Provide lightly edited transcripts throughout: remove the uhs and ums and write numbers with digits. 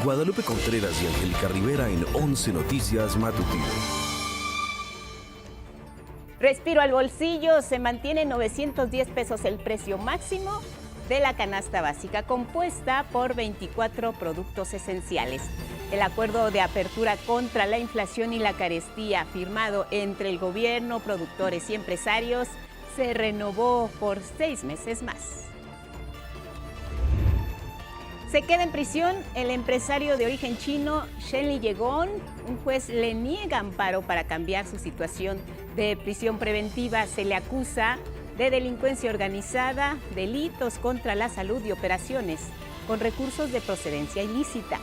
Guadalupe Contreras y Angélica Rivera en 11 Noticias Matutino. Respiro al bolsillo, se mantiene en 910 pesos el precio máximo de la canasta básica, compuesta por 24 productos esenciales. El acuerdo de apertura contra la inflación y la carestía firmado entre el gobierno, productores y empresarios se renovó por 6 meses más. Se queda en prisión el empresario de origen chino Shen Liyegong. Un juez le niega amparo para cambiar su situación de prisión preventiva. Se le acusa de delincuencia organizada, delitos contra la salud y operaciones con recursos de procedencia ilícita.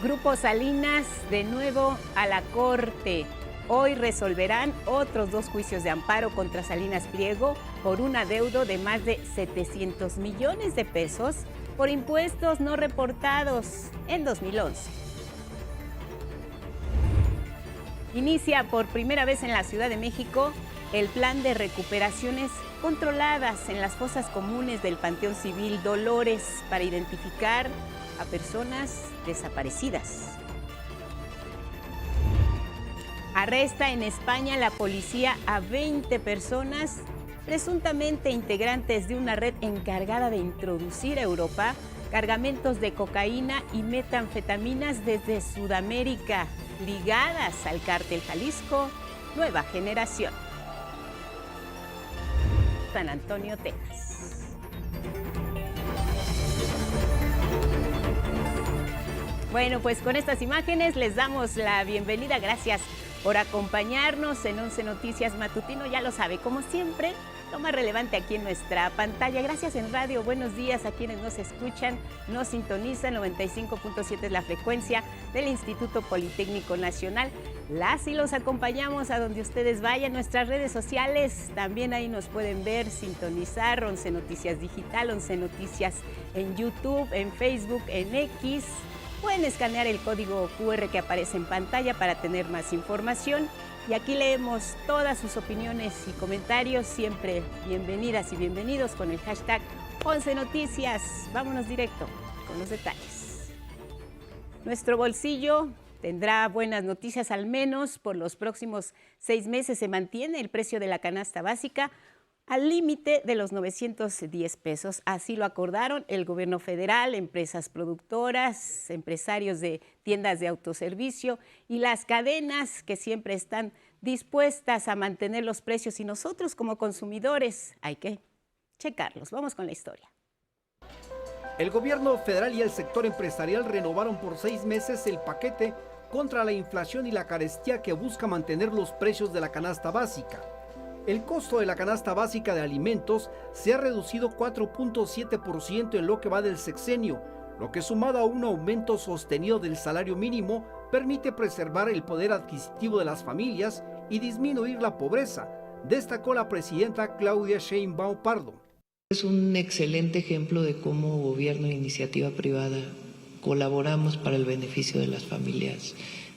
Grupo Salinas de nuevo a la Corte. Hoy resolverán otros 2 juicios de amparo contra Salinas Pliego por un adeudo de más de 700 millones de pesos por impuestos no reportados en 2011. Inicia por primera vez en la Ciudad de México el plan de recuperaciones controladas en las fosas comunes del Panteón Civil Dolores para identificar a personas desaparecidas. Arresta en España la policía a 20 personas, presuntamente integrantes de una red encargada de introducir a Europa cargamentos de cocaína y metanfetaminas desde Sudamérica, ligadas al cártel Jalisco Nueva Generación. San Antonio, Texas. Bueno, pues con estas imágenes les damos la bienvenida. Gracias por acompañarnos en 11 Noticias Matutino. Ya lo sabe, como siempre, lo más relevante aquí en nuestra pantalla. Gracias en radio, buenos días a quienes nos escuchan, nos sintonizan. 95.7 es la frecuencia del Instituto Politécnico Nacional. Las y los acompañamos a donde ustedes vayan. Nuestras redes sociales, también ahí nos pueden ver, sintonizar. 11 Noticias Digital, 11 Noticias en YouTube, en Facebook, en X. Pueden escanear el código QR que aparece en pantalla para tener más información. Y aquí leemos todas sus opiniones y comentarios, siempre bienvenidas y bienvenidos con el hashtag 11 Noticias. Vámonos directo con los detalles. Nuestro bolsillo tendrá buenas noticias, al menos por los próximos 6 meses. Se mantiene el precio de la canasta básica al límite de los 910 pesos. Así lo acordaron el gobierno federal, empresas productoras, empresarios de tiendas de autoservicio y las cadenas que siempre están dispuestas a mantener los precios, y nosotros como consumidores hay que checarlos. Vamos con la historia. El gobierno federal y el sector empresarial renovaron por 6 meses el paquete contra la inflación y la carestía que busca mantener los precios de la canasta básica. El costo de la canasta básica de alimentos se ha reducido 4.7% en lo que va del sexenio, lo que, sumado a un aumento sostenido del salario mínimo, permite preservar el poder adquisitivo de las familias y disminuir la pobreza, destacó la presidenta Claudia Sheinbaum Pardo. Es un excelente ejemplo de cómo gobierno e iniciativa privada colaboramos para el beneficio de las familias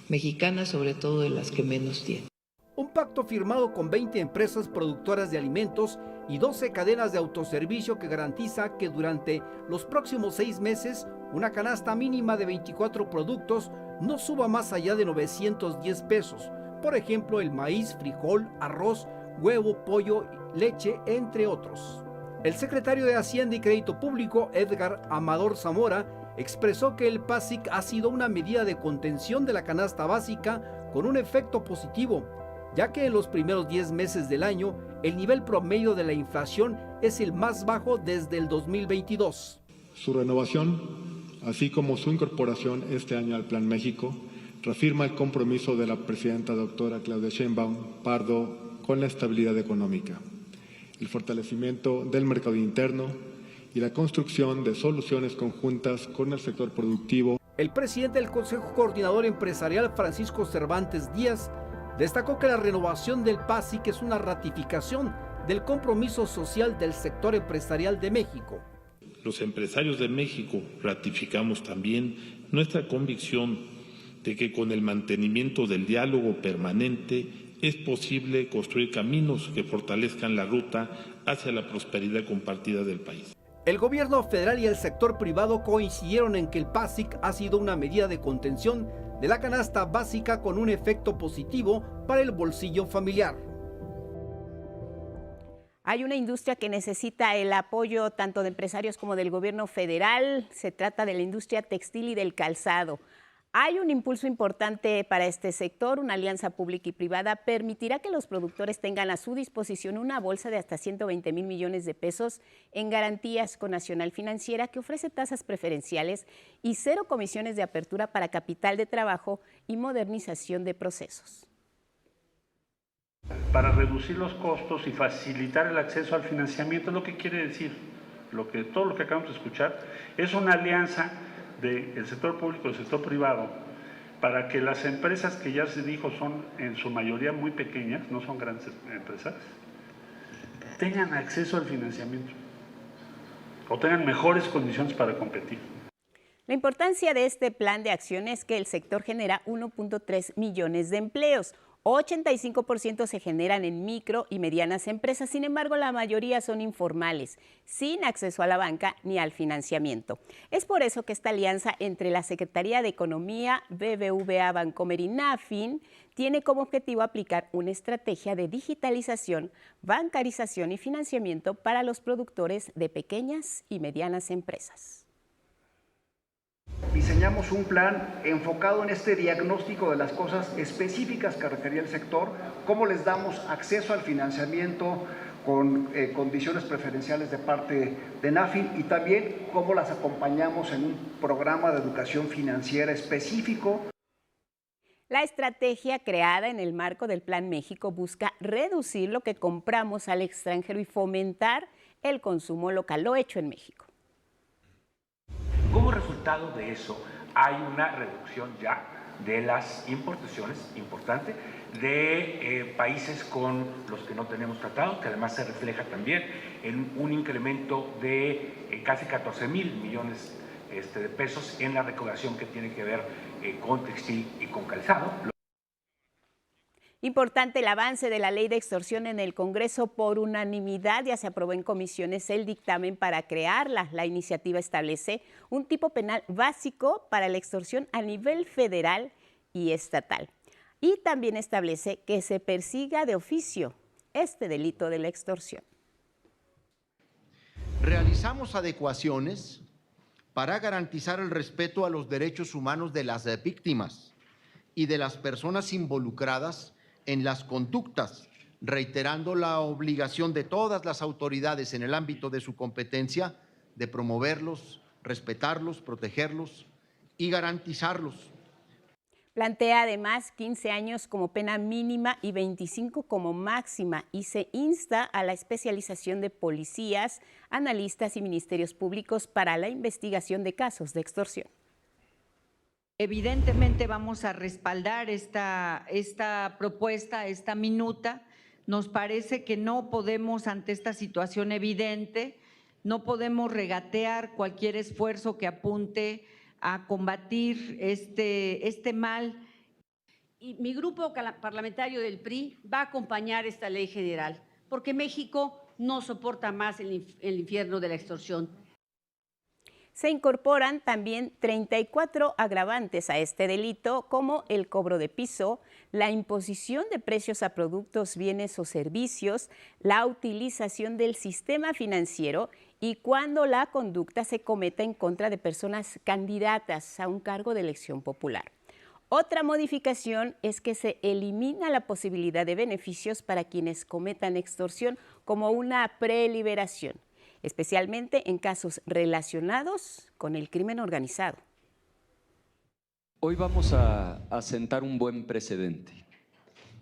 mexicanas, sobre todo de las que menos tienen. Un pacto firmado con 20 empresas productoras de alimentos y 12 cadenas de autoservicio que garantiza que durante los próximos 6 meses una canasta mínima de 24 productos no suba más allá de 910 pesos. Por ejemplo, el maíz, frijol, arroz, huevo, pollo, leche, entre otros. El secretario de Hacienda y Crédito Público, Edgar Amador Zamora, expresó que el PASIC ha sido una medida de contención de la canasta básica con un efecto positivo, ya que en los primeros 10 meses del año el nivel promedio de la inflación es el más bajo desde el 2022. Su renovación, así como su incorporación este año al Plan México, reafirma el compromiso de la presidenta doctora Claudia Sheinbaum Pardo con la estabilidad económica, el fortalecimiento del mercado interno y la construcción de soluciones conjuntas con el sector productivo. El presidente del Consejo Coordinador Empresarial, Francisco Cervantes Díaz, destacó que la renovación del PASIC es una ratificación del compromiso social del sector empresarial de México. Los empresarios de México ratificamos también nuestra convicción de que con el mantenimiento del diálogo permanente es posible construir caminos que fortalezcan la ruta hacia la prosperidad compartida del país. El gobierno federal y el sector privado coincidieron en que el PASIC ha sido una medida de contención de la canasta básica con un efecto positivo para el bolsillo familiar. Hay una industria que necesita el apoyo tanto de empresarios como del gobierno federal. Se trata de la industria textil y del calzado. Hay un impulso importante para este sector. Una alianza pública y privada permitirá que los productores tengan a su disposición una bolsa de hasta 120,000 millones de pesos en garantías con Nacional Financiera, que ofrece tasas preferenciales y 0 comisiones de apertura para capital de trabajo y modernización de procesos. Para reducir los costos y facilitar el acceso al financiamiento, es lo que quiere decir, todo lo que acabamos de escuchar, es una alianza del sector público y del sector privado para que las empresas que ya se dijo son en su mayoría muy pequeñas, no son grandes empresas, tengan acceso al financiamiento o tengan mejores condiciones para competir. La importancia de este plan de acción es que el sector genera 1.3 millones de empleos. 85% se generan en micro y medianas empresas, sin embargo, la mayoría son informales, sin acceso a la banca ni al financiamiento. Es por eso que esta alianza entre la Secretaría de Economía, BBVA Bancomer y Nafin tiene como objetivo aplicar una estrategia de digitalización, bancarización y financiamiento para los productores de pequeñas y medianas empresas. Diseñamos un plan enfocado en este diagnóstico de las cosas específicas que requería el sector, cómo les damos acceso al financiamiento con condiciones preferenciales de parte de Nafin y también cómo las acompañamos en un programa de educación financiera específico. La estrategia creada en el marco del Plan México busca reducir lo que compramos al extranjero y fomentar el consumo local, lo hecho en México. Como resultado de eso, hay una reducción ya de las importaciones importante de países con los que no tenemos tratado, que además se refleja también en un incremento de casi 14,000 millones de pesos en la recaudación que tiene que ver con textil y con calzado. Importante el avance de la ley de extorsión en el Congreso. Por unanimidad ya se aprobó en comisiones el dictamen para crearla. La iniciativa establece un tipo penal básico para la extorsión a nivel federal y estatal. Y también establece que se persiga de oficio este delito de la extorsión. Realizamos adecuaciones para garantizar el respeto a los derechos humanos de las víctimas y de las personas involucradas en las conductas, reiterando la obligación de todas las autoridades en el ámbito de su competencia de promoverlos, respetarlos, protegerlos y garantizarlos. Plantea además 15 años como pena mínima y 25 como máxima y se insta a la especialización de policías, analistas y ministerios públicos para la investigación de casos de extorsión. Evidentemente vamos a respaldar esta propuesta, esta minuta. Nos parece que no podemos, ante esta situación evidente, no podemos regatear cualquier esfuerzo que apunte a combatir este mal. Y mi grupo parlamentario del PRI va a acompañar esta ley general, porque México no soporta más el infierno de la extorsión. Se incorporan también 34 agravantes a este delito, como el cobro de piso, la imposición de precios a productos, bienes o servicios, la utilización del sistema financiero y cuando la conducta se cometa en contra de personas candidatas a un cargo de elección popular. Otra modificación es que se elimina la posibilidad de beneficios para quienes cometan extorsión como una preliberación, especialmente en casos relacionados con el crimen organizado. Hoy vamos a sentar un buen precedente.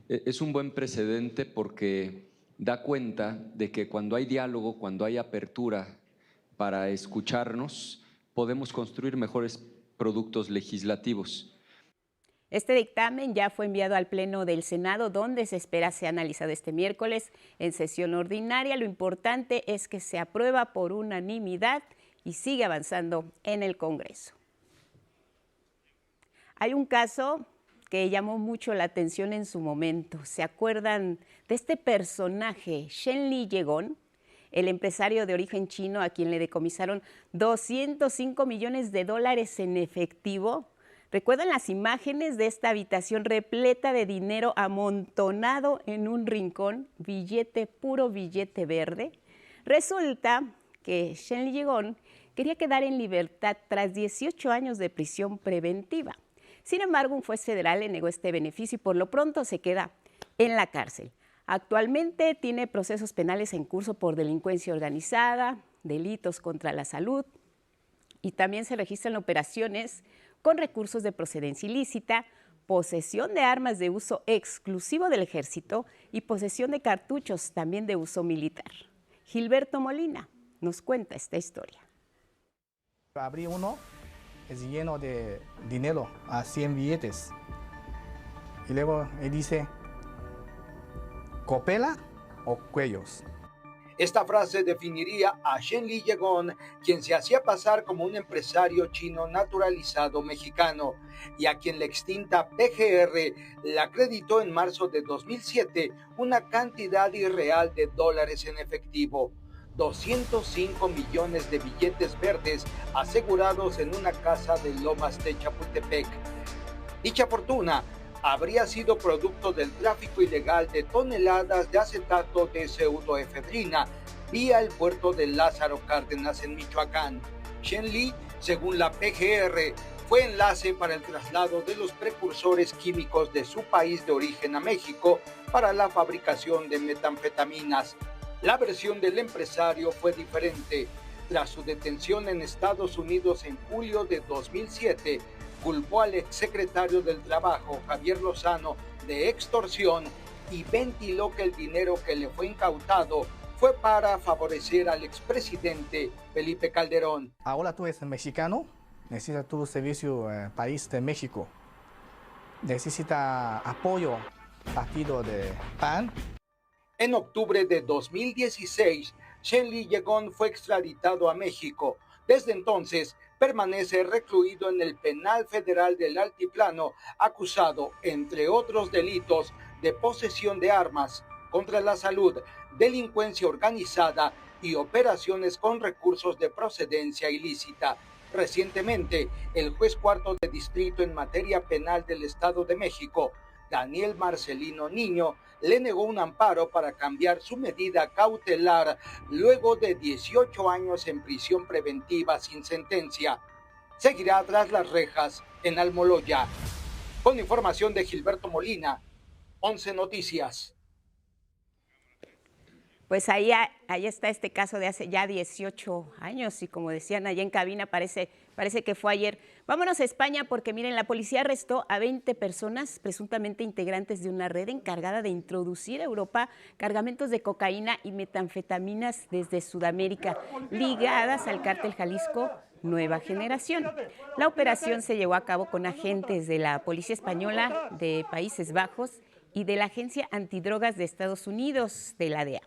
Es un buen precedente porque da cuenta de que cuando hay diálogo, cuando hay apertura para escucharnos, podemos construir mejores productos legislativos. Este dictamen ya fue enviado al Pleno del Senado, donde se espera sea analizado este miércoles en sesión ordinaria. Lo importante es que se aprueba por unanimidad y sigue avanzando en el Congreso. Hay un caso que llamó mucho la atención en su momento. ¿Se acuerdan de este personaje, Shen Li Yegon? el empresario de origen chino a quien le decomisaron 205 millones de dólares en efectivo. ¿Recuerdan las imágenes de esta habitación repleta de dinero amontonado en un rincón? Puro billete verde. Resulta que Shen Li-jegon quería quedar en libertad tras 18 años de prisión preventiva. Sin embargo, un juez federal le negó este beneficio y por lo pronto se queda en la cárcel. Actualmente tiene procesos penales en curso por delincuencia organizada, delitos contra la salud y también se registran operaciones con recursos de procedencia ilícita, posesión de armas de uso exclusivo del ejército y posesión de cartuchos también de uso militar. Gilberto Molina nos cuenta esta historia. Abrí uno, es lleno de dinero, a 100 billetes. Y luego él dice, ¿copela o cuellos? Esta frase definiría a Shen Li-jegon, quien se hacía pasar como un empresario chino naturalizado mexicano y a quien la extinta PGR le acreditó en marzo de 2007 una cantidad irreal de dólares en efectivo. 205 millones de billetes verdes asegurados en una casa de Lomas de Chapultepec. Dicha fortuna habría sido producto del tráfico ilegal de toneladas de acetato de pseudoefedrina vía el puerto de Lázaro Cárdenas en Michoacán. Shen Li, según la PGR, fue enlace para el traslado de los precursores químicos de su país de origen a México para la fabricación de metanfetaminas. La versión del empresario fue diferente. Tras su detención en Estados Unidos en julio de 2007, culpó al exsecretario del Trabajo, Javier Lozano, de extorsión y ventiló que el dinero que le fue incautado fue para favorecer al expresidente Felipe Calderón. Ahora tú eres mexicano, necesita tu servicio país de México. Necesita apoyo partido de PAN. En octubre de 2016, Shen Li-jegon fue extraditado a México. Desde entonces, permanece recluido en el Penal Federal del Altiplano, acusado, entre otros delitos, de posesión de armas, contra la salud, delincuencia organizada y operaciones con recursos de procedencia ilícita. Recientemente, el juez cuarto de distrito en materia penal del Estado de México, Daniel Marcelino Niño, le negó un amparo para cambiar su medida cautelar luego de 18 años en prisión preventiva sin sentencia. Seguirá tras las rejas en Almoloya. Con información de Gilberto Molina, 11 Noticias. Pues ahí está este caso de hace ya 18 años y como decían allá en cabina, parece que fue ayer. Vámonos a España porque miren, la policía arrestó a 20 personas presuntamente integrantes de una red encargada de introducir a Europa cargamentos de cocaína y metanfetaminas desde Sudamérica, ligadas al cártel Jalisco Nueva Generación. La operación se llevó a cabo con agentes de la Policía Española de Países Bajos y de la Agencia Antidrogas de Estados Unidos, de la DEA.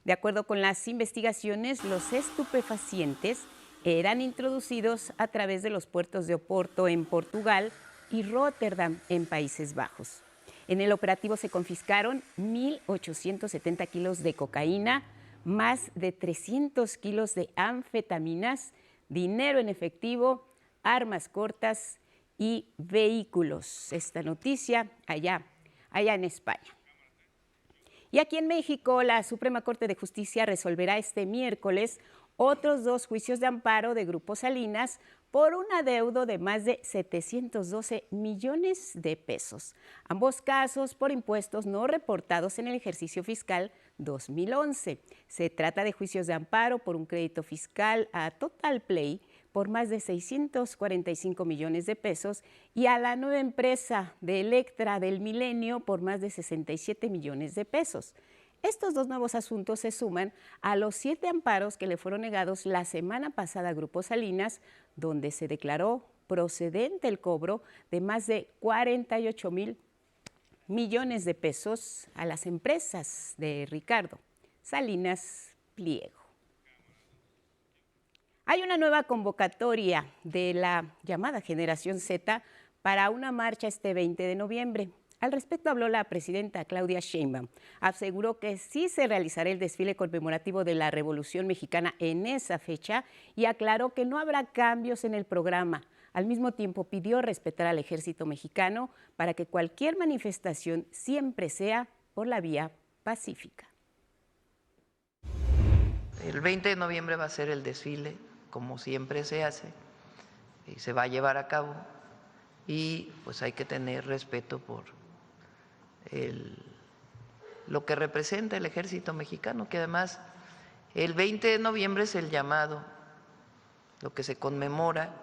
De acuerdo con las investigaciones, los estupefacientes eran introducidos a través de los puertos de Oporto en Portugal y Róterdam en Países Bajos. En el operativo se confiscaron 1.870 kilos de cocaína, más de 300 kilos de anfetaminas, dinero en efectivo, armas cortas y vehículos. Esta noticia allá en España. Y aquí en México, la Suprema Corte de Justicia resolverá este miércoles otros 2 juicios de amparo de Grupo Salinas por un adeudo de más de 712 millones de pesos. Ambos casos por impuestos no reportados en el ejercicio fiscal 2011. Se trata de juicios de amparo por un crédito fiscal a Total Play por más de 645 millones de pesos y a la nueva empresa de Electra del Milenio por más de 67 millones de pesos. Estos 2 nuevos asuntos se suman a los 7 amparos que le fueron negados la semana pasada a Grupo Salinas, donde se declaró procedente el cobro de más de 48,000 millones de pesos a las empresas de Ricardo Salinas Pliego. Hay una nueva convocatoria de la llamada Generación Z para una marcha este 20 de noviembre. Al respecto habló la presidenta Claudia Sheinbaum. Aseguró que sí se realizará el desfile conmemorativo de la Revolución Mexicana en esa fecha y aclaró que no habrá cambios en el programa. Al mismo tiempo pidió respetar al Ejército Mexicano para que cualquier manifestación siempre sea por la vía pacífica. El 20 de noviembre va a ser el desfile, como siempre se hace, y se va a llevar a cabo, y pues hay que tener respeto por lo que representa el Ejército Mexicano, que además el 20 de noviembre es el llamado, lo que se conmemora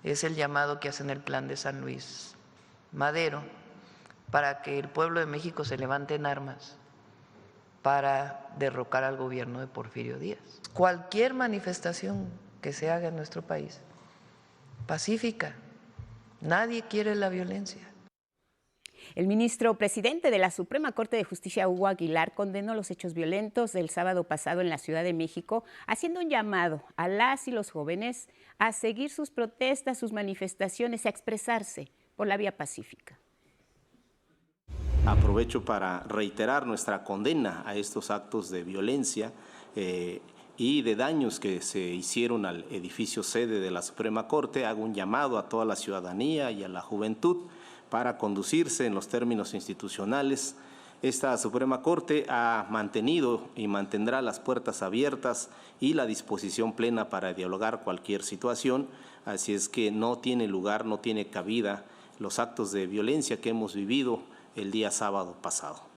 es el llamado que hacen el Plan de San Luis Madero para que el pueblo de México se levante en armas para derrocar al gobierno de Porfirio Díaz. Cualquier manifestación que se haga en nuestro país, pacífica, nadie quiere la violencia. El ministro presidente de la Suprema Corte de Justicia, Hugo Aguilar, condenó los hechos violentos del sábado pasado en la Ciudad de México, haciendo un llamado a las y los jóvenes a seguir sus protestas, sus manifestaciones, a expresarse por la vía pacífica. Aprovecho para reiterar nuestra condena a estos actos de violencia y de daños que se hicieron al edificio sede de la Suprema Corte. Hago un llamado a toda la ciudadanía y a la juventud para conducirse en los términos institucionales. Esta Suprema Corte ha mantenido y mantendrá las puertas abiertas y la disposición plena para dialogar cualquier situación, así es que no tiene lugar, no tiene cabida los actos de violencia que hemos vivido el día sábado pasado.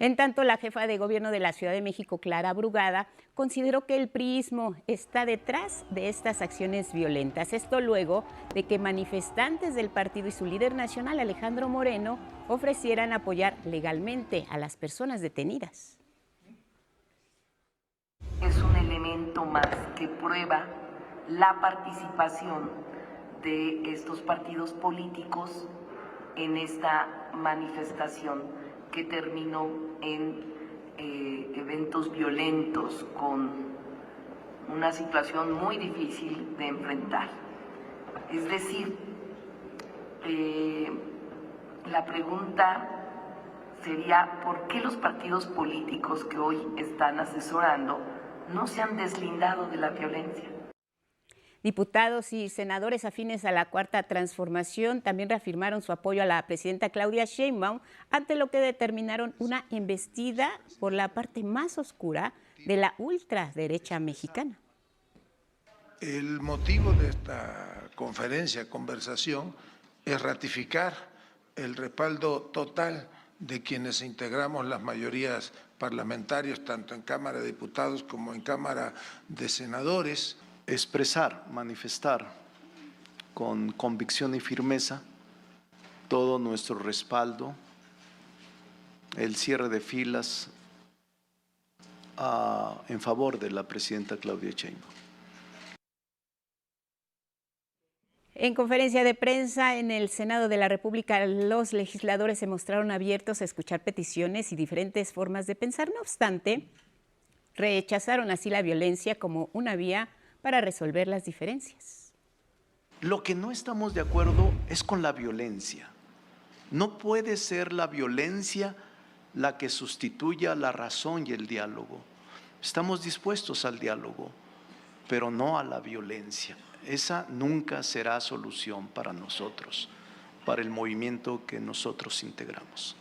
En tanto, la jefa de gobierno de la Ciudad de México, Clara Brugada, consideró que el priismo está detrás de estas acciones violentas. Esto luego de que manifestantes del partido y su líder nacional, Alejandro Moreno, ofrecieran apoyar legalmente a las personas detenidas. Es un elemento más que prueba la participación de estos partidos políticos en esta manifestación que terminó en eventos violentos con una situación muy difícil de enfrentar. Es decir, la pregunta sería ¿por qué los partidos políticos que hoy están asesorando no se han deslindado de la violencia? Diputados y senadores afines a la Cuarta Transformación también reafirmaron su apoyo a la presidenta Claudia Sheinbaum ante lo que determinaron una embestida por la parte más oscura de la ultraderecha mexicana. El motivo de esta conversación, es ratificar el respaldo total de quienes integramos las mayorías parlamentarias, tanto en Cámara de Diputados como en Cámara de Senadores. Expresar, manifestar con convicción y firmeza todo nuestro respaldo, el cierre de filas en favor de la presidenta Claudia Sheinbaum. En conferencia de prensa en el Senado de la República, los legisladores se mostraron abiertos a escuchar peticiones y diferentes formas de pensar. No obstante, rechazaron así la violencia como una vía para resolver las diferencias. Lo que no estamos de acuerdo es con la violencia. No puede ser la violencia la que sustituya la razón y el diálogo. Estamos dispuestos al diálogo, pero no a la violencia. Esa nunca será solución para nosotros, para el movimiento que nosotros integramos.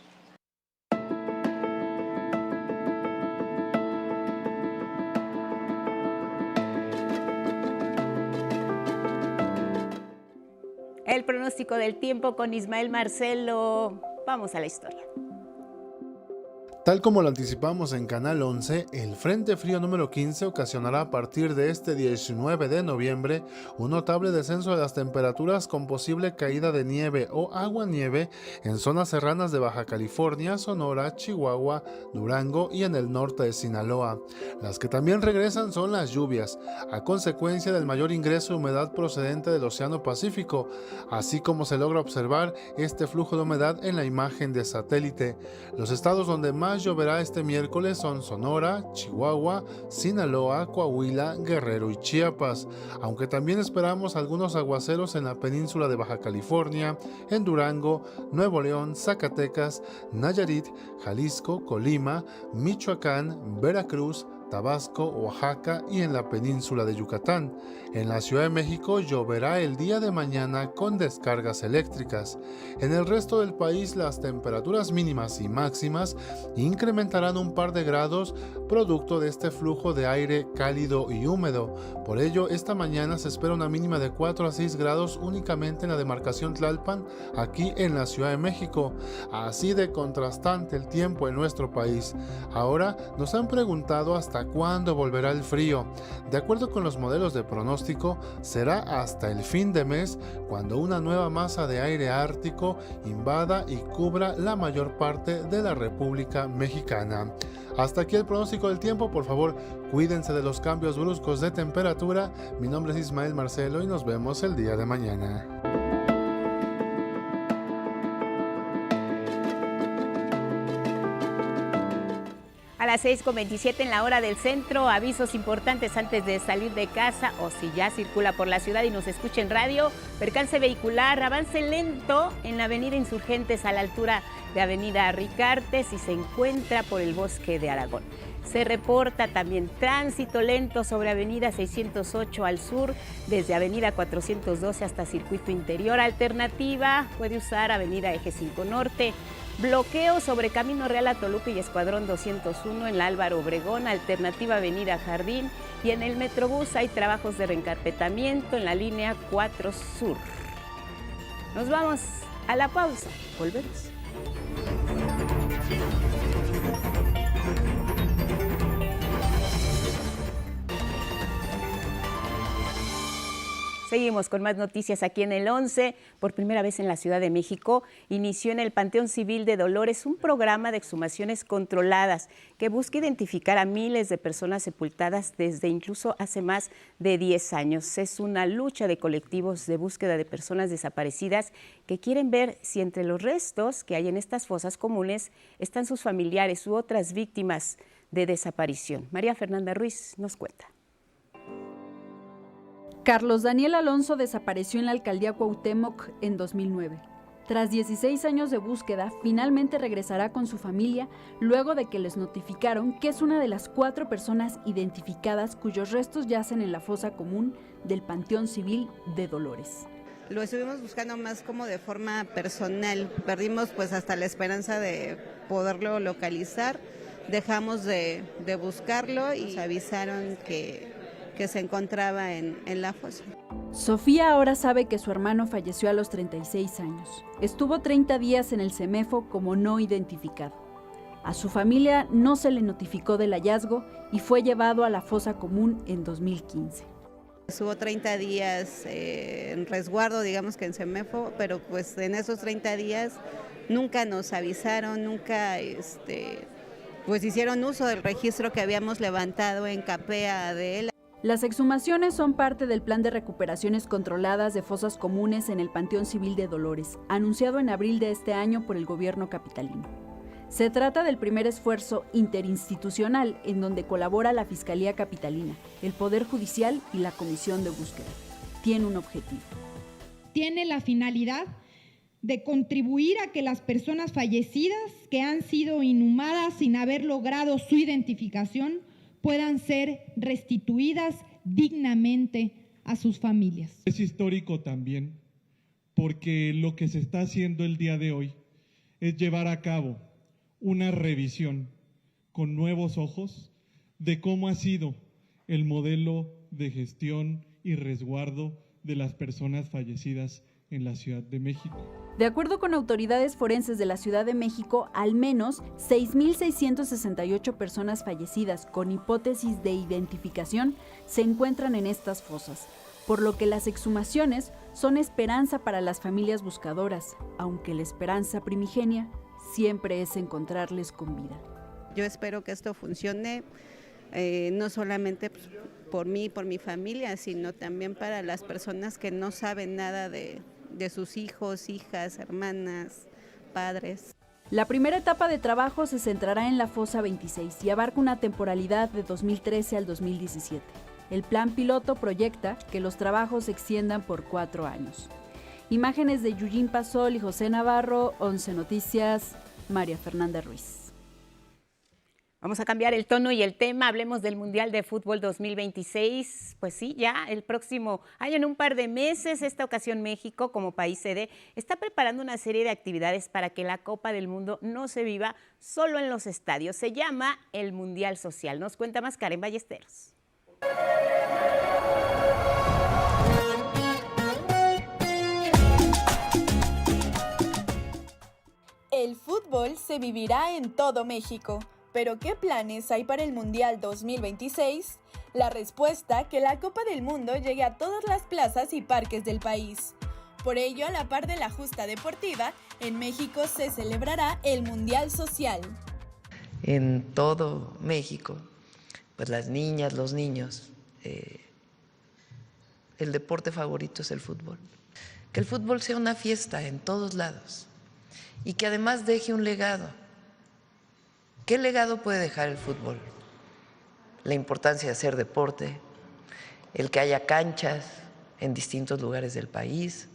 El pronóstico del tiempo con Ismael Marcelo. Vamos a la historia. Tal como lo anticipamos en Canal 11, el Frente Frío número 15 ocasionará a partir de este 19 de noviembre un notable descenso de las temperaturas con posible caída de nieve o aguanieve en zonas serranas de Baja California, Sonora, Chihuahua, Durango y en el norte de Sinaloa. Las que también regresan son las lluvias, a consecuencia del mayor ingreso de humedad procedente del Océano Pacífico, así como se logra observar este flujo de humedad en la imagen de satélite. Los estados donde más más lloverá este miércoles son Sonora, Chihuahua, Sinaloa, Coahuila, Guerrero y Chiapas, aunque también esperamos algunos aguaceros en la península de Baja California, en Durango, Nuevo León, Zacatecas, Nayarit, Jalisco, Colima, Michoacán, Veracruz, Tabasco, Oaxaca y en la península de Yucatán. En la Ciudad de México lloverá el día de mañana con descargas eléctricas. En el resto del país las temperaturas mínimas y máximas incrementarán un par de grados producto de este flujo de aire cálido y húmedo. Por ello, esta mañana se espera una mínima de 4 a 6 grados únicamente en la demarcación Tlalpan, aquí en la Ciudad de México. Así de contrastante el tiempo en nuestro país. Ahora nos han preguntado hasta cuándo volverá el frío. De acuerdo con los modelos de pronóstico, será hasta el fin de mes cuando una nueva masa de aire ártico invada y cubra la mayor parte de la República Mexicana. Hasta aquí el pronóstico del tiempo. Por favor, cuídense de los cambios bruscos de temperatura. Mi nombre es Ismael Marcelo y nos vemos el día de mañana. A las 6:27 en la hora del centro, avisos importantes antes de salir de casa o si ya circula por la ciudad y nos escucha en radio. Percance vehicular, avance lento en la avenida Insurgentes a la altura de avenida Ricartes y se encuentra por el Bosque de Aragón. Se reporta también tránsito lento sobre avenida 608 al sur, desde avenida 412 hasta Circuito Interior. Alternativa, puede usar avenida Eje 5 Norte. Bloqueo sobre Camino Real a Toluca y Escuadrón 201 en la Álvaro Obregón, alternativa avenida Jardín, y en el Metrobús hay trabajos de reencarpetamiento en la línea 4 Sur. Nos vamos a la pausa, volvemos. Seguimos con más noticias aquí en el 11. Por primera vez en la Ciudad de México, inició en el Panteón Civil de Dolores un programa de exhumaciones controladas que busca identificar a miles de personas sepultadas desde incluso hace más de 10 años. Es una lucha de colectivos de búsqueda de personas desaparecidas que quieren ver si entre los restos que hay en estas fosas comunes están sus familiares u otras víctimas de desaparición. María Fernanda Ruiz nos cuenta. Carlos Daniel Alonso desapareció en la alcaldía Cuauhtémoc en 2009. Tras 16 años de búsqueda, finalmente regresará con su familia luego de que les notificaron que es una de las 4 personas identificadas cuyos restos yacen en la fosa común del Panteón Civil de Dolores. Lo estuvimos buscando más como de forma personal. Perdimos pues hasta la esperanza de poderlo localizar. Dejamos de buscarlo y nos avisaron que se encontraba en la fosa. Sofía ahora sabe que su hermano falleció a los 36 años. Estuvo 30 días en el CEMEFO como no identificado. A su familia no se le notificó del hallazgo y fue llevado a la fosa común en 2015. Estuvo 30 días en resguardo, digamos que en CEMEFO, pero pues en esos 30 días nunca nos avisaron, nunca pues hicieron uso del registro que habíamos levantado en CAPEA de él. Las exhumaciones son parte del plan de recuperaciones controladas de fosas comunes en el Panteón Civil de Dolores, anunciado en abril de este año por el gobierno capitalino. Se trata del primer esfuerzo interinstitucional en donde colabora la Fiscalía Capitalina, el Poder Judicial y la Comisión de Búsqueda. Tiene un objetivo. Tiene la finalidad de contribuir a que las personas fallecidas que han sido inhumadas sin haber logrado su identificación puedan ser restituidas dignamente a sus familias. Es histórico también porque lo que se está haciendo el día de hoy es llevar a cabo una revisión con nuevos ojos de cómo ha sido el modelo de gestión y resguardo de las personas fallecidas en la Ciudad de México. De acuerdo con autoridades forenses de la Ciudad de México, al menos 6.668 personas fallecidas con hipótesis de identificación se encuentran en estas fosas, por lo que las exhumaciones son esperanza para las familias buscadoras, aunque la esperanza primigenia siempre es encontrarles con vida. Yo espero que esto funcione, no solamente por mí, por mi familia, sino también para las personas que no saben nada de sus hijos, hijas, hermanas, padres. La primera etapa de trabajo se centrará en la fosa 26 y abarca una temporalidad de 2013 al 2017. El plan piloto proyecta que los trabajos se extiendan por 4 años. Imágenes de Yujin Pasol y José Navarro, 11 Noticias, María Fernanda Ruiz. Vamos a cambiar el tono y el tema, hablemos del Mundial de Fútbol 2026. Pues sí, ya el próximo año, en un par de meses, esta ocasión México, como país sede, está preparando una serie de actividades para que la Copa del Mundo no se viva solo en los estadios. Se llama el Mundial Social. Nos cuenta más Karen Ballesteros. El fútbol se vivirá en todo México. ¿Pero qué planes hay para el Mundial 2026? La respuesta, que la Copa del Mundo llegue a todas las plazas y parques del país. Por ello, a la par de la justa deportiva, en México se celebrará el Mundial Social. En todo México, pues las niñas, los niños, el deporte favorito es el fútbol. Que el fútbol sea una fiesta en todos lados y que además deje un legado. ¿Qué legado puede dejar el fútbol? La importancia de hacer deporte, el que haya canchas en distintos lugares del país,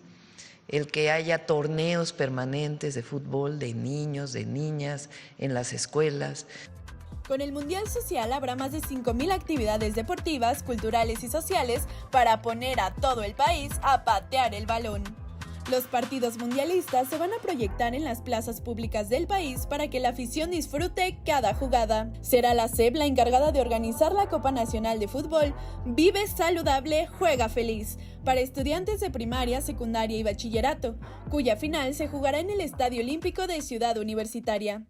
el que haya torneos permanentes de fútbol de niños, de niñas, en las escuelas. Con el Mundial Social habrá más de 5,000 actividades deportivas, culturales y sociales para poner a todo el país a patear el balón. Los partidos mundialistas se van a proyectar en las plazas públicas del país para que la afición disfrute cada jugada. Será la SEP la encargada de organizar la Copa Nacional de Fútbol Vive Saludable, Juega Feliz, para estudiantes de primaria, secundaria y bachillerato, cuya final se jugará en el Estadio Olímpico de Ciudad Universitaria.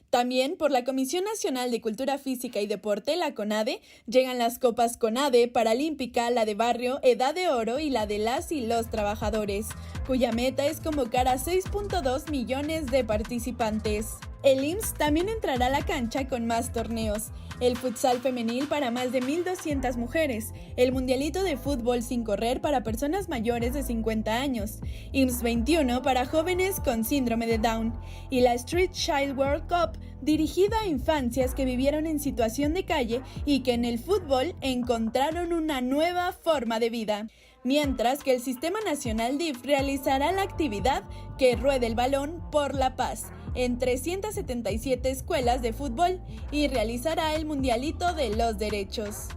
También por la Comisión Nacional de Cultura Física y Deporte, la CONADE, llegan las Copas CONADE, Paralímpica, la de Barrio, Edad de Oro y la de las y los trabajadores, cuya meta es convocar a 6.2 millones de participantes. El IMSS también entrará a la cancha con más torneos. El futsal femenil para más de 1,200 mujeres, el mundialito de fútbol sin correr para personas mayores de 50 años, IMSS 21 para jóvenes con síndrome de Down y la Street Child World Cup dirigida a infancias que vivieron en situación de calle y que en el fútbol encontraron una nueva forma de vida. Mientras que el Sistema Nacional DIF realizará la actividad Que Ruede el Balón por la Paz en 377 escuelas de fútbol y realizará el Mundialito de los Derechos.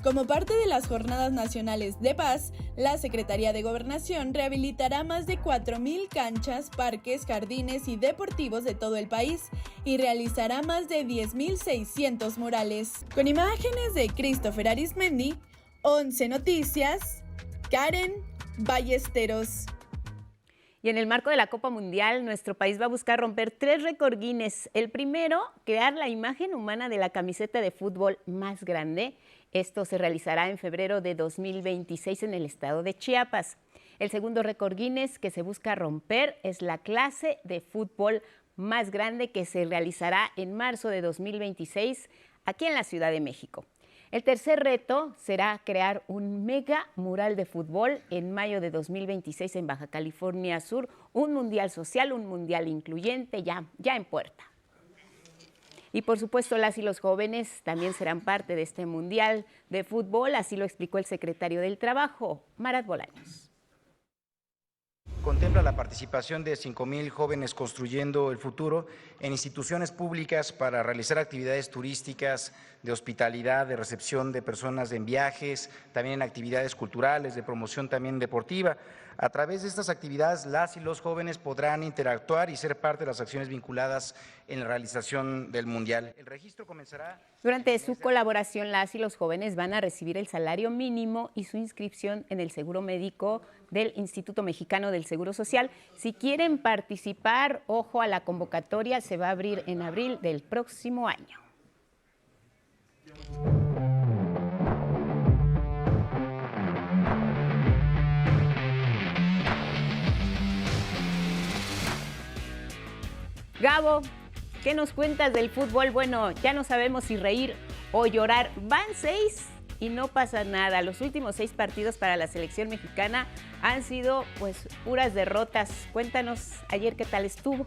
Como parte de las Jornadas Nacionales de Paz, la Secretaría de Gobernación rehabilitará más de 4,000 canchas, parques, jardines y deportivos de todo el país y realizará más de 10,600 murales. Con imágenes de Christopher Arismendi, 11 Noticias, Karen Ballesteros. Y en el marco de la Copa Mundial, nuestro país va a buscar romper 3 récord Guinness. El primero, crear la imagen humana de la camiseta de fútbol más grande. Esto se realizará en febrero de 2026 en el estado de Chiapas. El segundo récord Guinness que se busca romper es la clase de fútbol más grande, que se realizará en marzo de 2026 aquí en la Ciudad de México. El tercer reto será crear un mega mural de fútbol en mayo de 2026 en Baja California Sur, un mundial social, un mundial incluyente ya en puerta. Y por supuesto, las y los jóvenes también serán parte de este mundial de fútbol, así lo explicó el secretario del Trabajo, Marat Bolaños. Contempla la participación de 5,000 jóvenes construyendo el futuro en instituciones públicas para realizar actividades turísticas, de hospitalidad, de recepción de personas en viajes, también en actividades culturales, de promoción también deportiva. A través de estas actividades, las y los jóvenes podrán interactuar y ser parte de las acciones vinculadas en la realización del Mundial. El registro comenzará. Durante su colaboración, las y los jóvenes van a recibir el salario mínimo y su inscripción en el seguro médico del Instituto Mexicano del Seguro Social. Si quieren participar, ojo a la convocatoria, se va a abrir en abril del próximo año. Gabo, ¿qué nos cuentas del fútbol? Bueno, ya no sabemos si reír o llorar. Van 6 y no pasa nada. Los últimos 6 partidos para la selección mexicana han sido pues puras derrotas. Cuéntanos ayer qué tal estuvo.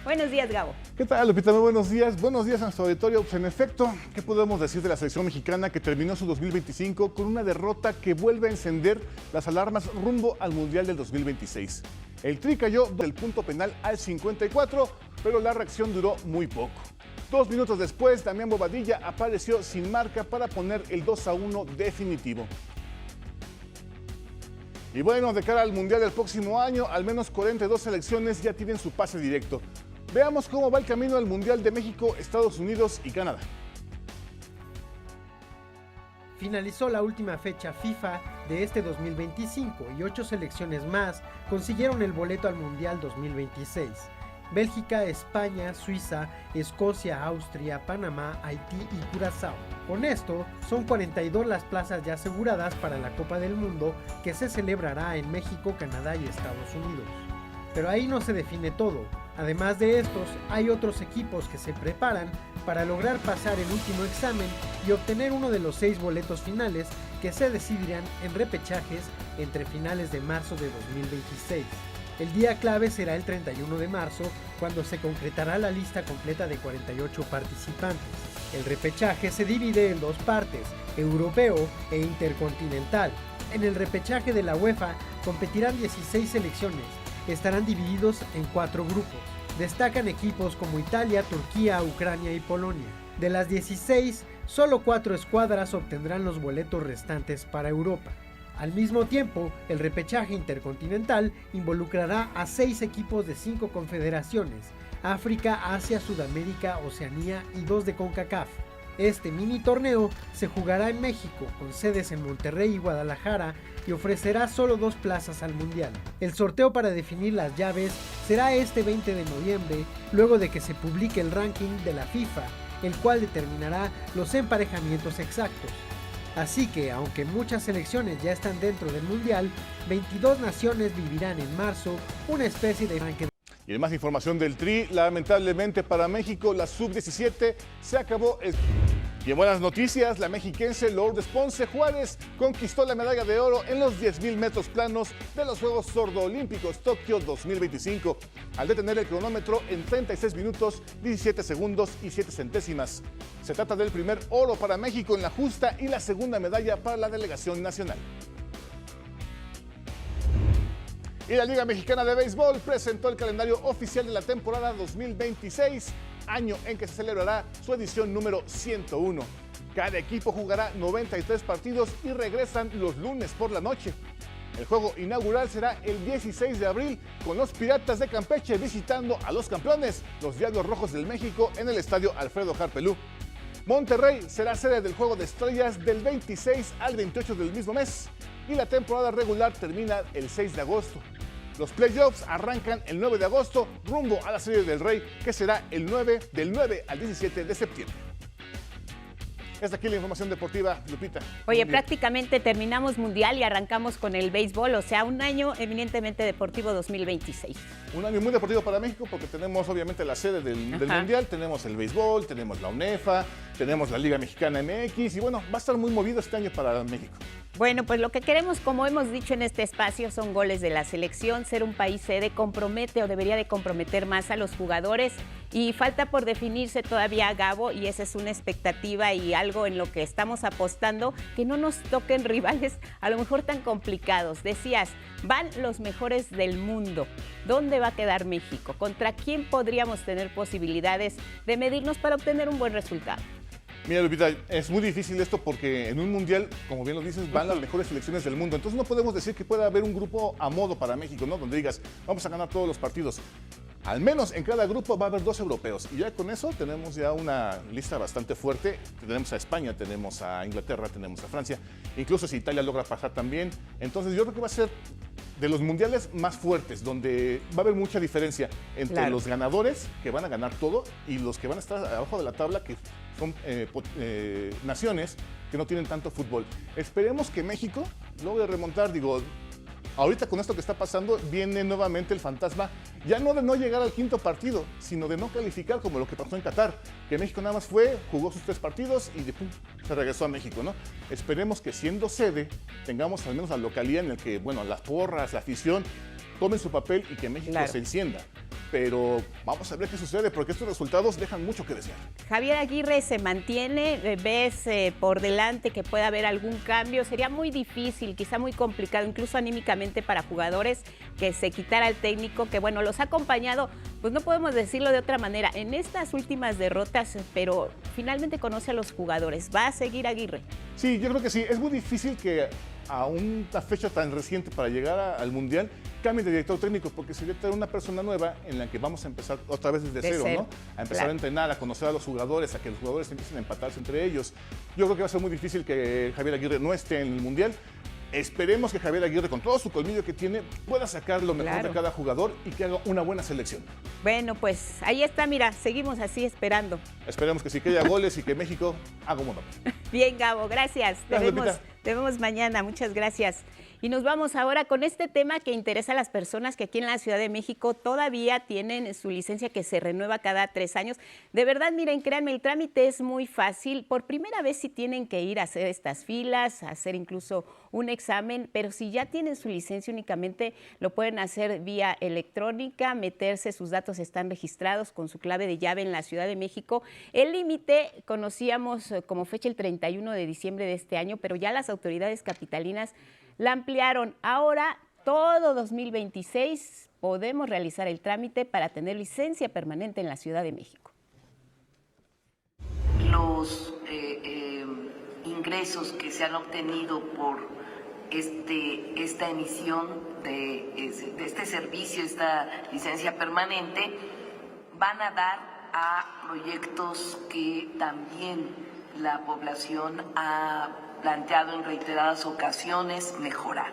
Buenos días, Gabo. ¿Qué tal, Lupita? Muy buenos días. Buenos días a nuestro auditorio. Pues en efecto, ¿qué podemos decir de la selección mexicana que terminó su 2025 con una derrota que vuelve a encender las alarmas rumbo al Mundial del 2026? El Tri cayó del punto penal al 54, pero la reacción duró muy poco. 2 minutos después, Damián Bobadilla apareció sin marca para poner el 2-1 definitivo. Y bueno, de cara al Mundial del próximo año, al menos 42 selecciones ya tienen su pase directo. Veamos cómo va el camino al Mundial de México, Estados Unidos y Canadá. Finalizó la última fecha FIFA de este 2025 y 8 selecciones más consiguieron el boleto al Mundial 2026. Bélgica, España, Suiza, Escocia, Austria, Panamá, Haití y Curazao. Con esto, son 42 las plazas ya aseguradas para la Copa del Mundo que se celebrará en México, Canadá y Estados Unidos. Pero ahí no se define todo. Además de estos, hay otros equipos que se preparan para lograr pasar el último examen y obtener uno de los 6 boletos finales que se decidirán en repechajes entre finales de marzo de 2026. El día clave será el 31 de marzo, cuando se concretará la lista completa de 48 participantes. El repechaje se divide en 2 partes, europeo e intercontinental. En el repechaje de la UEFA competirán 16 selecciones. Estarán divididos en 4 grupos. Destacan equipos como Italia, Turquía, Ucrania y Polonia. De las 16, solo 4 escuadras obtendrán los boletos restantes para Europa. Al mismo tiempo, el repechaje intercontinental involucrará a 6 equipos de 5 confederaciones: África, Asia, Sudamérica, Oceanía y 2 de CONCACAF. Este mini torneo se jugará en México, con sedes en Monterrey y Guadalajara, y ofrecerá solo 2 plazas al Mundial. El sorteo para definir las llaves será este 20 de noviembre, luego de que se publique el ranking de la FIFA, el cual determinará los emparejamientos exactos. Así que, aunque muchas selecciones ya están dentro del Mundial, 22 naciones vivirán en marzo una especie de ranking. Y en más información del Tri, lamentablemente para México, la Sub-17 se acabó. Y en buenas noticias, la mexiquense Lourdes Ponce Juárez conquistó la medalla de oro en los 10.000 metros planos de los Juegos Sordoolímpicos Tokio 2025, al detener el cronómetro en 36 minutos, 17 segundos y 7 centésimas. Se trata del primer oro para México en la justa y la segunda medalla para la delegación nacional. Y la Liga Mexicana de Béisbol presentó el calendario oficial de la temporada 2026, año en que se celebrará su edición número 101. Cada equipo jugará 93 partidos y regresan los lunes por la noche. El juego inaugural será el 16 de abril con los Piratas de Campeche visitando a los campeones, los Diablos Rojos del México, en el estadio Alfredo Harpelú. Monterrey será sede del Juego de Estrellas del 26 al 28 del mismo mes y la temporada regular termina el 6 de agosto. Los playoffs arrancan el 9 de agosto rumbo a la Serie del Rey, que será del 9 al 17 de septiembre. Hasta aquí la información deportiva, Lupita. Oye, prácticamente terminamos Mundial y arrancamos con el béisbol, o sea, un año eminentemente deportivo 2026. Un año muy deportivo para México porque tenemos obviamente la sede del Mundial, tenemos el béisbol, tenemos la UNEFA, tenemos la Liga Mexicana MX y bueno, va a estar muy movido este año para México. Bueno, pues lo que queremos, como hemos dicho en este espacio, son goles de la selección. Ser un país sede compromete o debería de comprometer más a los jugadores y falta por definirse todavía, Gabo, y esa es una expectativa y algo en lo que estamos apostando, que no nos toquen rivales a lo mejor tan complicados. Decías, van los mejores del mundo. ¿Dónde va a quedar México? ¿Contra quién podríamos tener posibilidades de medirnos para obtener un buen resultado? Mira, Lupita, es muy difícil esto porque en un mundial, como bien lo dices, van las mejores selecciones del mundo. Entonces no podemos decir que pueda haber un grupo a modo para México, ¿no? Donde digas, vamos a ganar todos los partidos. Al menos en cada grupo va a haber 2 europeos. Y ya con eso tenemos ya una lista bastante fuerte. Tenemos a España, tenemos a Inglaterra, tenemos a Francia. Incluso si Italia logra pasar también. Entonces yo creo que va a ser de los mundiales más fuertes, donde va a haber mucha diferencia entre los ganadores, que van a ganar todo, y los que van a estar abajo de la tabla, que son naciones que no tienen tanto fútbol. Esperemos que México logre remontar, digo, Ahorita con esto que está pasando viene nuevamente el fantasma, ya no de no llegar al quinto partido, sino de no calificar como lo que pasó en Qatar, que México nada más fue, jugó sus 3 partidos y pum, se regresó a México, ¿no? Esperemos que siendo sede tengamos al menos la localidad en la que, bueno, las porras, la afición tomen su papel y que México se encienda. Pero vamos a ver qué sucede, porque estos resultados dejan mucho que desear. Javier Aguirre se mantiene, ves por delante que puede haber algún cambio. Sería muy difícil, quizá muy complicado, incluso anímicamente para jugadores, que se quitara el técnico, que bueno, los ha acompañado, pues no podemos decirlo de otra manera, en estas últimas derrotas, pero finalmente conoce a los jugadores. ¿Va a seguir Aguirre? Sí, yo creo que sí. Es muy difícil que a una fecha tan reciente para llegar al Mundial cambie de director técnico, porque sería traer una persona nueva en la que vamos a empezar otra vez desde cero, ¿no? A empezar a entrenar, a conocer a los jugadores, a que los jugadores empiecen a empatarse entre ellos. Yo creo que va a ser muy difícil que Javier Aguirre no esté en el Mundial. Esperemos que Javier Aguirre, con todo su colmillo que tiene, pueda sacar lo mejor de cada jugador y que haga una buena selección. Bueno, pues ahí está, mira, seguimos así esperando. Esperemos que sí, que haya goles y que México haga un buen papel. Bien, Gabo, gracias. Gracias, Te vemos mañana, muchas gracias. Y nos vamos ahora con este tema que interesa a las personas que aquí en la Ciudad de México todavía tienen su licencia que se renueva cada 3 años. De verdad, miren, créanme, el trámite es muy fácil. Por primera vez sí tienen que ir a hacer estas filas, a hacer incluso un examen, pero si ya tienen su licencia únicamente lo pueden hacer vía electrónica, meterse, sus datos están registrados con su clave de llave en la Ciudad de México. El límite conocíamos como fecha el 31 de diciembre de este año, pero ya las autoridades capitalinas la ampliaron. Ahora, todo 2026 podemos realizar el trámite para tener licencia permanente en la Ciudad de México. Los ingresos que se han obtenido por esta emisión de este servicio, esta licencia permanente, van a dar a proyectos que también la población ha planteado en reiteradas ocasiones mejorar.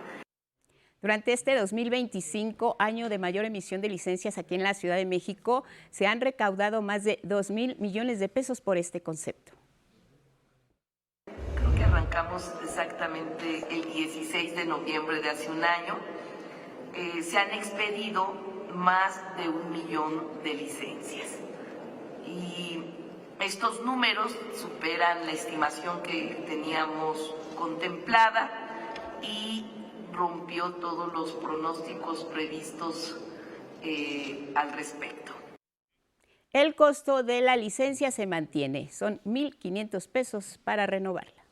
Durante este 2025, año de mayor emisión de licencias aquí en la Ciudad de México, se han recaudado más de 2,000 millones de pesos por este concepto. Creo que arrancamos exactamente el 16 de noviembre de hace un año. Se han expedido más de 1 millón de licencias. Y estos números superan la estimación que teníamos contemplada y rompió todos los pronósticos previstos al respecto. El costo de la licencia se mantiene, son 1,500 pesos para renovarla.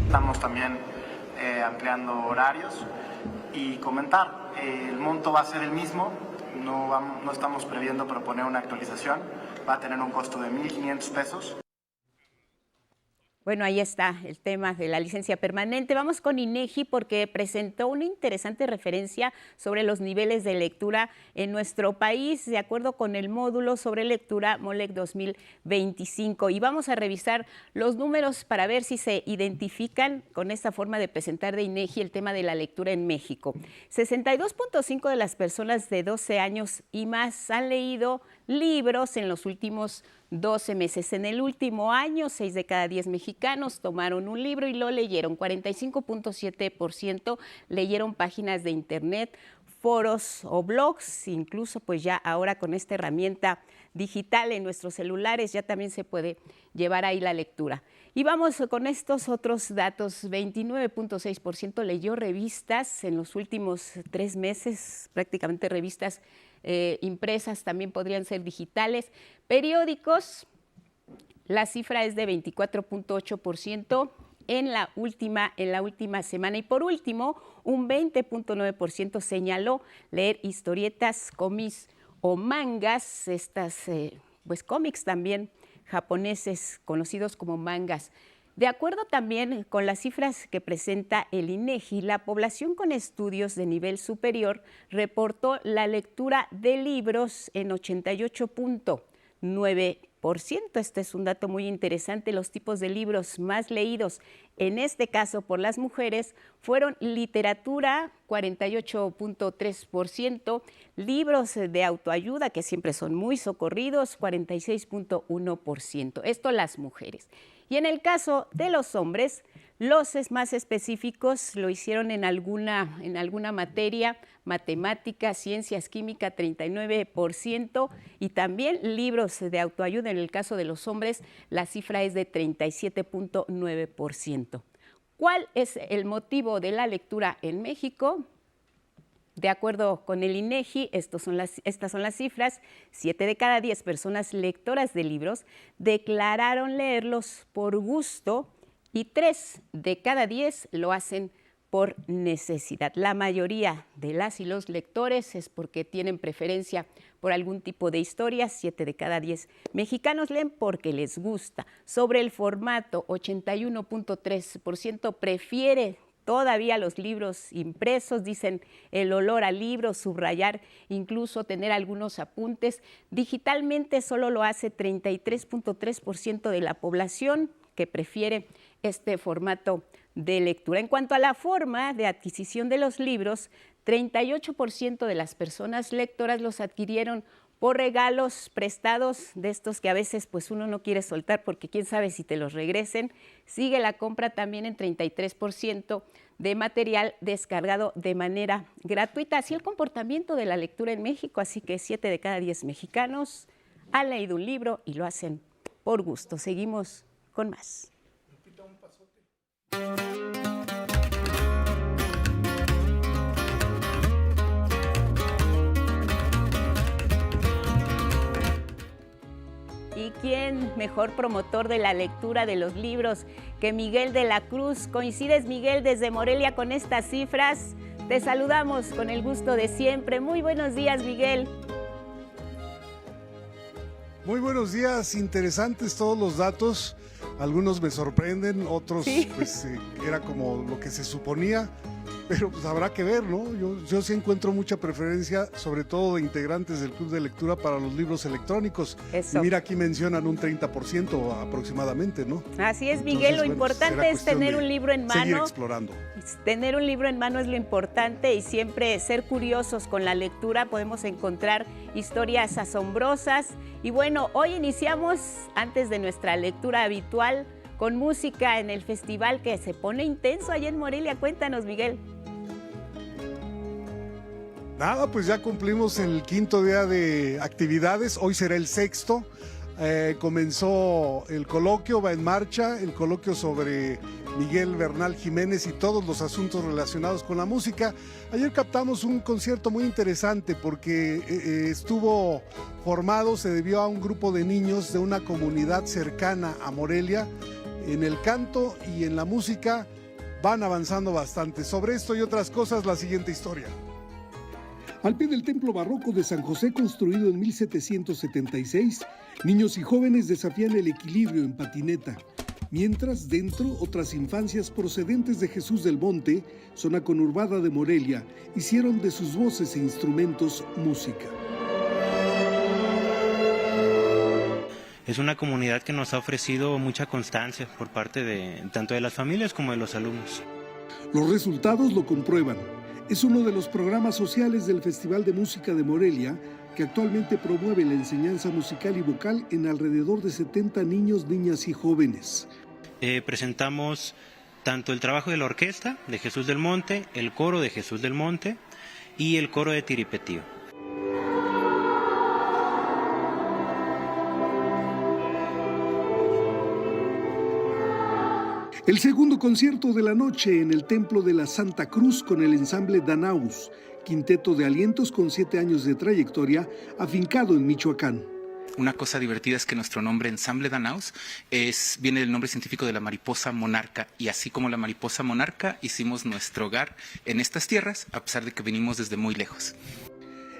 Estamos también ampliando horarios y comentar, el monto va a ser el mismo, no estamos previendo proponer una actualización, va a tener un costo de 1,500 pesos. Bueno, ahí está el tema de la licencia permanente. Vamos con INEGI porque presentó una interesante referencia sobre los niveles de lectura en nuestro país, de acuerdo con el módulo sobre lectura MOLEC 2025. Y vamos a revisar los números para ver si se identifican con esta forma de presentar de INEGI el tema de la lectura en México. 62.5% de las personas de 12 años y más han leído libros en los últimos 12 meses. En el último año, 6 de cada 10 mexicanos tomaron un libro y lo leyeron. 45.7% leyeron páginas de internet, foros o blogs, incluso pues ya ahora con esta herramienta digital en nuestros celulares ya también se puede llevar ahí la lectura. Y vamos con estos otros datos. 29.6% leyó revistas en los últimos 3 meses, prácticamente revistas impresas, también podrían ser digitales. Periódicos, la cifra es de 24.8% en la última semana. Y por último, un 20.9% señaló leer historietas, cómics o mangas, estas pues cómics también japoneses conocidos como mangas. De acuerdo también con las cifras que presenta el INEGI, la población con estudios de nivel superior reportó la lectura de libros en 88.9%. Este es un dato muy interesante. Los tipos de libros más leídos, en este caso por las mujeres, fueron literatura, 48.3%, libros de autoayuda, que siempre son muy socorridos, 46.1%. Esto las mujeres. Y en el caso de los hombres, los más específicos lo hicieron en alguna materia, matemáticas, ciencias, química, 39%, y también libros de autoayuda. En el caso de los hombres, la cifra es de 37.9%. ¿Cuál es el motivo de la lectura en México? De acuerdo con el INEGI, estas son las cifras: 7 de cada 10 personas lectoras de libros declararon leerlos por gusto y 3 de cada 10 lo hacen por necesidad. La mayoría de las y los lectores es porque tienen preferencia por algún tipo de historia. 7 de cada 10 mexicanos leen porque les gusta. Sobre el formato, 81.3% prefiere todavía los libros impresos, dicen el olor al libro, subrayar, incluso tener algunos apuntes. Digitalmente solo lo hace 33.3% de la población que prefiere este formato de lectura. En cuanto a la forma de adquisición de los libros, 38% de las personas lectoras los adquirieron por regalos prestados, de estos que a veces pues uno no quiere soltar porque quién sabe si te los regresen. Sigue la compra también en 33% de material descargado de manera gratuita. Así el comportamiento de la lectura en México, así que 7 de cada 10 mexicanos han leído un libro y lo hacen por gusto. Seguimos con más. ¿Y quién mejor promotor de la lectura de los libros que Miguel de la Cruz? ¿Coincides, Miguel, desde Morelia con estas cifras? Te saludamos con el gusto de siempre. Muy buenos días, Miguel. Muy buenos días, interesantes todos los datos. Algunos me sorprenden, otros sí. Pues era como lo que se suponía, pero pues habrá que ver, ¿no? Yo sí encuentro mucha preferencia, sobre todo de integrantes del Club de Lectura, para los libros electrónicos. Eso. Y mira, aquí mencionan un 30% aproximadamente, ¿no? Así es, Miguel. Entonces, lo importante es tener un libro en mano. Seguir explorando. Tener un libro en mano es lo importante, y siempre ser curiosos con la lectura. Podemos encontrar historias asombrosas. Y bueno, hoy iniciamos, antes de nuestra lectura habitual, con música en el festival que se pone intenso allá en Morelia. Cuéntanos, Miguel. Nada, pues ya cumplimos el 5º día de actividades, hoy será el 6º. Comenzó el coloquio, va en marcha, el coloquio sobre Miguel Bernal Jiménez y todos los asuntos relacionados con la música. Ayer captamos un concierto muy interesante porque estuvo formado, se debió a un grupo de niños de una comunidad cercana a Morelia. En el canto y en la música van avanzando bastante. Sobre esto y otras cosas, la siguiente historia. Al pie del templo barroco de San José, construido en 1776, niños y jóvenes desafían el equilibrio en patineta. Mientras, dentro, otras infancias procedentes de Jesús del Monte, zona conurbada de Morelia, hicieron de sus voces e instrumentos música. Es una comunidad que nos ha ofrecido mucha constancia por parte tanto de las familias como de los alumnos. Los resultados lo comprueban. Es uno de los programas sociales del Festival de Música de Morelia, que actualmente promueve la enseñanza musical y vocal en alrededor de 70 niños, niñas y jóvenes. Presentamos tanto el trabajo de la orquesta de Jesús del Monte, el coro de Jesús del Monte y el coro de Tiripetío. El segundo concierto de la noche en el Templo de la Santa Cruz con el ensamble Danaus, quinteto de alientos con 7 años de trayectoria, afincado en Michoacán. Una cosa divertida es que nuestro nombre, Ensamble Danaus, viene del nombre científico de la mariposa monarca, y así como la mariposa monarca hicimos nuestro hogar en estas tierras, a pesar de que venimos desde muy lejos.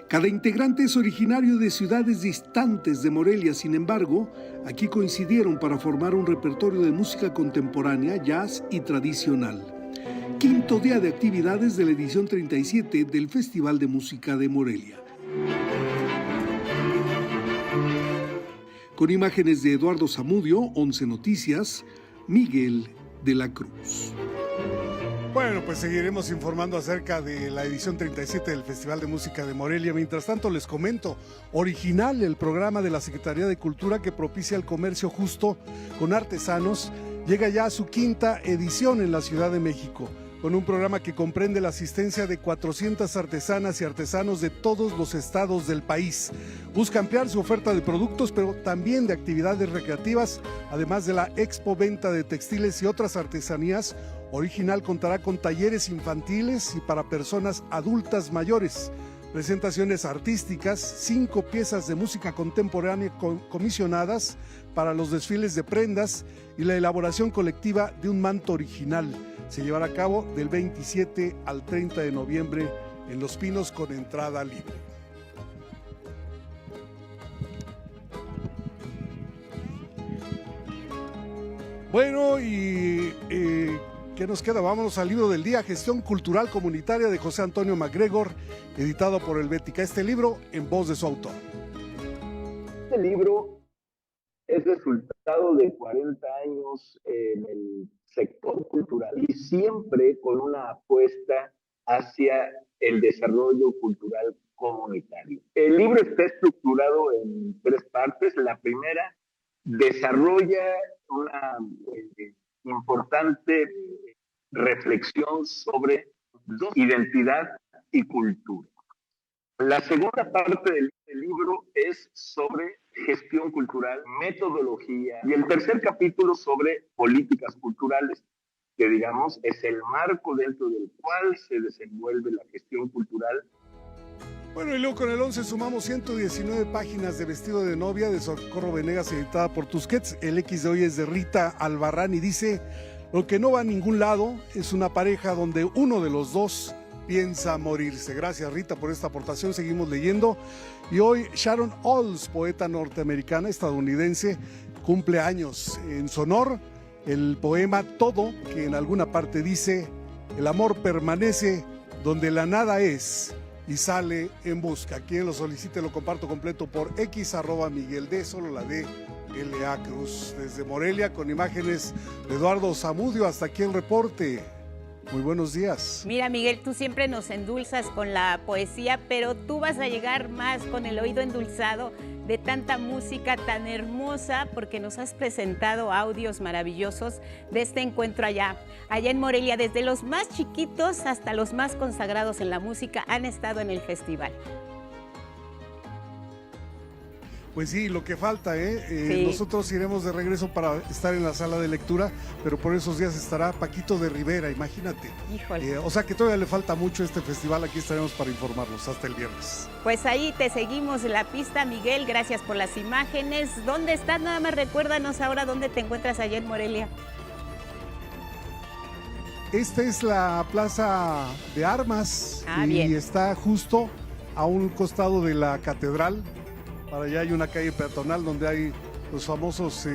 Cada integrante es originario de ciudades distantes de Morelia, sin embargo, aquí coincidieron para formar un repertorio de música contemporánea, jazz y tradicional. 5º día de actividades de la edición 37 del Festival de Música de Morelia. Con imágenes de Eduardo Zamudio, 11 Noticias, Miguel de la Cruz. Bueno, pues seguiremos informando acerca de la edición 37 del Festival de Música de Morelia. Mientras tanto, les comento, Original, el programa de la Secretaría de Cultura que propicia el comercio justo con artesanos, llega ya a su 5ª edición en la Ciudad de México, con un programa que comprende la asistencia de 400 artesanas y artesanos de todos los estados del país. Busca ampliar su oferta de productos, pero también de actividades recreativas, además de la expo venta de textiles y otras artesanías. Original contará con talleres infantiles y para personas adultas mayores, presentaciones artísticas, 5 piezas de música contemporánea comisionadas para los desfiles de prendas y la elaboración colectiva de un manto original. Se llevará a cabo del 27 al 30 de noviembre en Los Pinos con entrada libre. Bueno, y ¿qué nos queda? Vámonos al libro del día, Gestión Cultural Comunitaria de José Antonio MacGregor, editado por Helvética. Este libro en voz de su autor. Este libro es resultado de 40 años en el sector cultural y siempre con una apuesta hacia el desarrollo cultural comunitario. El libro está estructurado en 3 partes. La primera desarrolla una importante reflexión sobre identidad y cultura. La segunda parte del libro es sobre gestión cultural, metodología, y el tercer capítulo sobre políticas culturales, que digamos es el marco dentro del cual se desenvuelve la gestión cultural. Bueno, y luego con el 11 sumamos 119 páginas de Vestido de novia de Socorro Venegas, editada por Tusquets. El X de hoy es de Rita Albarrán y dice: lo que no va a ningún lado es una pareja donde uno de los dos piensa morirse. Gracias, Rita, por esta aportación. Seguimos leyendo. Y hoy Sharon Olds, poeta norteamericana, estadounidense, cumple años. En su honor, el poema Todo, que en alguna parte dice: el amor permanece donde la nada es y sale en busca. Quien lo solicite lo comparto completo por X @Miguel D, solo la D L.A. Cruz. Desde Morelia, con imágenes de Eduardo Zamudio, hasta aquí el reporte. Muy buenos días. Mira, Miguel, tú siempre nos endulzas con la poesía, pero tú vas a llegar más con el oído endulzado de tanta música tan hermosa, porque nos has presentado audios maravillosos de este encuentro allá en Morelia. Desde los más chiquitos hasta los más consagrados en la música han estado en el festival. Pues sí, lo que falta, Sí. Nosotros iremos de regreso para estar en la sala de lectura, pero por esos días estará Paquito de Rivera, imagínate. Híjole. O sea que todavía le falta mucho a este festival. Aquí estaremos para informarlos hasta el viernes. Pues ahí te seguimos la pista, Miguel. Gracias por las imágenes. ¿Dónde estás? Nada más recuérdanos ahora dónde te encuentras allá en Morelia. Esta es la Plaza de Armas y bien. está justo a un costado de la catedral. Para allá hay una calle peatonal donde hay los famosos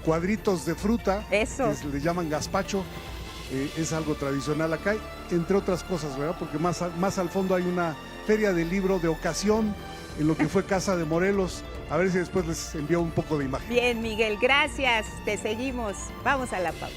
cuadritos de fruta. Eso. Que le llaman gazpacho. Es algo tradicional acá, entre otras cosas, ¿verdad? Porque más al fondo hay una feria de libro de ocasión en lo que fue Casa de Morelos. A ver si después les envío un poco de imagen. Bien, Miguel, gracias. Te seguimos. Vamos a la pausa.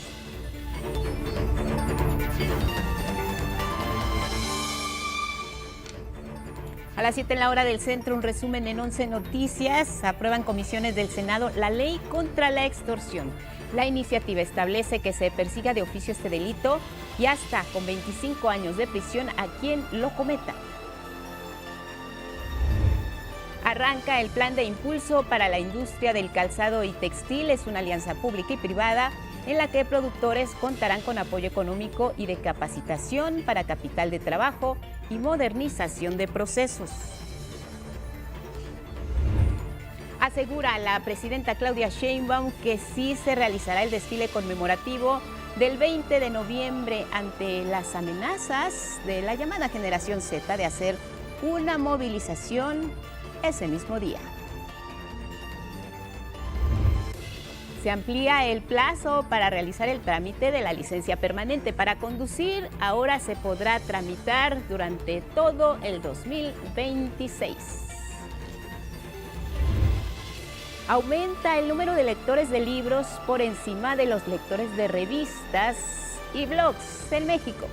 A las 7 en la hora del centro, un resumen en 11 Noticias. Aprueban comisiones del Senado la ley contra la extorsión. La iniciativa establece que se persiga de oficio este delito y hasta con 25 años de prisión a quien lo cometa. Arranca el plan de impulso para la industria del calzado y textil. Es una alianza pública y privada en la que productores contarán con apoyo económico y de capacitación para capital de trabajo y modernización de procesos. Asegura la presidenta Claudia Sheinbaum que sí se realizará el desfile conmemorativo del 20 de noviembre ante las amenazas de la llamada generación Z de hacer una movilización ese mismo día. Se amplía el plazo para realizar el trámite de la licencia permanente para conducir. Ahora se podrá tramitar durante todo el 2026. Aumenta el número de lectores de libros por encima de los lectores de revistas. y blogs en México.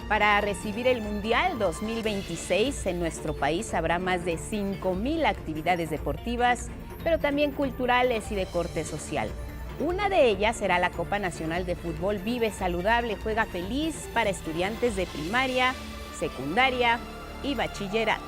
Para recibir el Mundial 2026 en nuestro país habrá más de 5,000 actividades deportivas, pero también culturales y de corte social. Una de ellas será la Copa Nacional de Fútbol Vive Saludable, Juega Feliz para estudiantes de primaria, secundaria y bachillerato.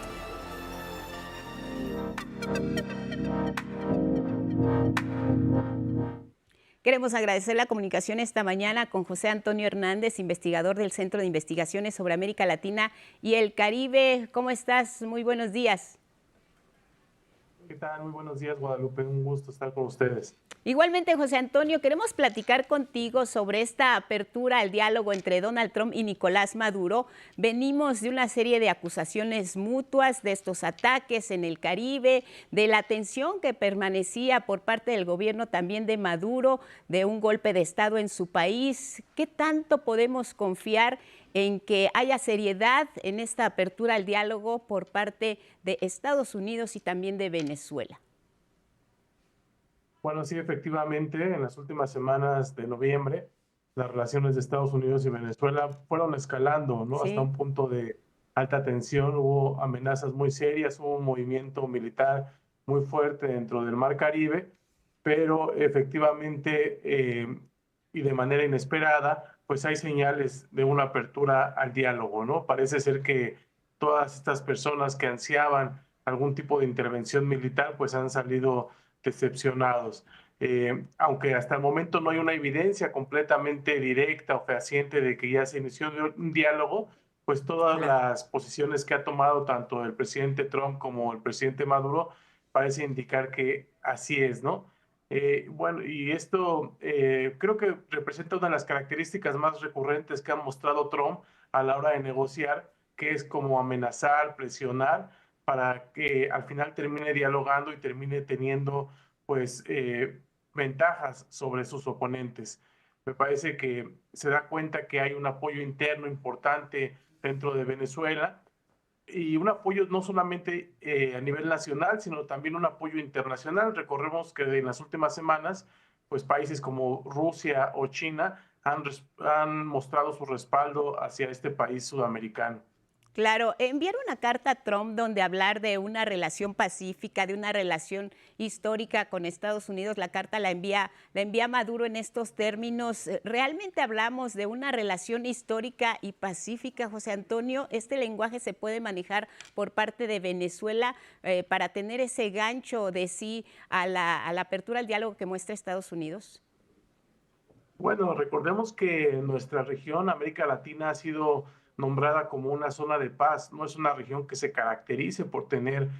Queremos agradecer la comunicación esta mañana con José Antonio Hernández, investigador del Centro de Investigaciones sobre América Latina y el Caribe. ¿Cómo estás? Muy buenos días. ¿Qué tal? Muy buenos días, Guadalupe. Un gusto estar con ustedes. Igualmente, José Antonio, queremos platicar contigo sobre esta apertura al diálogo entre Donald Trump y Nicolás Maduro. Venimos de una serie de acusaciones mutuas de estos ataques en el Caribe, de la tensión que permanecía por parte del gobierno también de Maduro, de un golpe de Estado en su país. ¿Qué tanto podemos confiar en que haya seriedad en esta apertura al diálogo por parte de Estados Unidos y también de Venezuela? Bueno, sí, efectivamente, en las últimas semanas de noviembre, las relaciones de Estados Unidos y Venezuela fueron escalando, ¿no? Sí. Hasta un punto de alta tensión, hubo amenazas muy serias, hubo un movimiento militar muy fuerte dentro del Mar Caribe, pero efectivamente y de manera inesperada, pues hay señales de una apertura al diálogo, ¿no? Parece ser que todas estas personas que ansiaban algún tipo de intervención militar, pues han salido decepcionados. Aunque hasta el momento no hay una evidencia completamente directa o fehaciente de que ya se inició un diálogo, pues todas las posiciones que ha tomado tanto el presidente Trump como el presidente Maduro parece indicar que así es, ¿no? Bueno, y esto creo que representa una de las características más recurrentes que ha mostrado Trump a la hora de negociar, que es como amenazar, presionar, para que al final termine dialogando y termine teniendo pues ventajas sobre sus oponentes. Me parece que se da cuenta que hay un apoyo interno importante dentro de Venezuela y un apoyo no solamente a nivel nacional, sino también un apoyo internacional. Recordemos que en las últimas semanas, pues países como Rusia o China han mostrado su respaldo hacia este país sudamericano. Claro, enviar una carta a Trump donde hablar de una relación pacífica, de una relación histórica con Estados Unidos, la carta la envía Maduro en estos términos. ¿Realmente hablamos de una relación histórica y pacífica, José Antonio? ¿Este lenguaje se puede manejar por parte de Venezuela para tener ese gancho de sí a la apertura al diálogo que muestra Estados Unidos? Bueno, recordemos que nuestra región, América Latina, ha sido nombrada como una zona de paz. No es una región que se caracterice por tener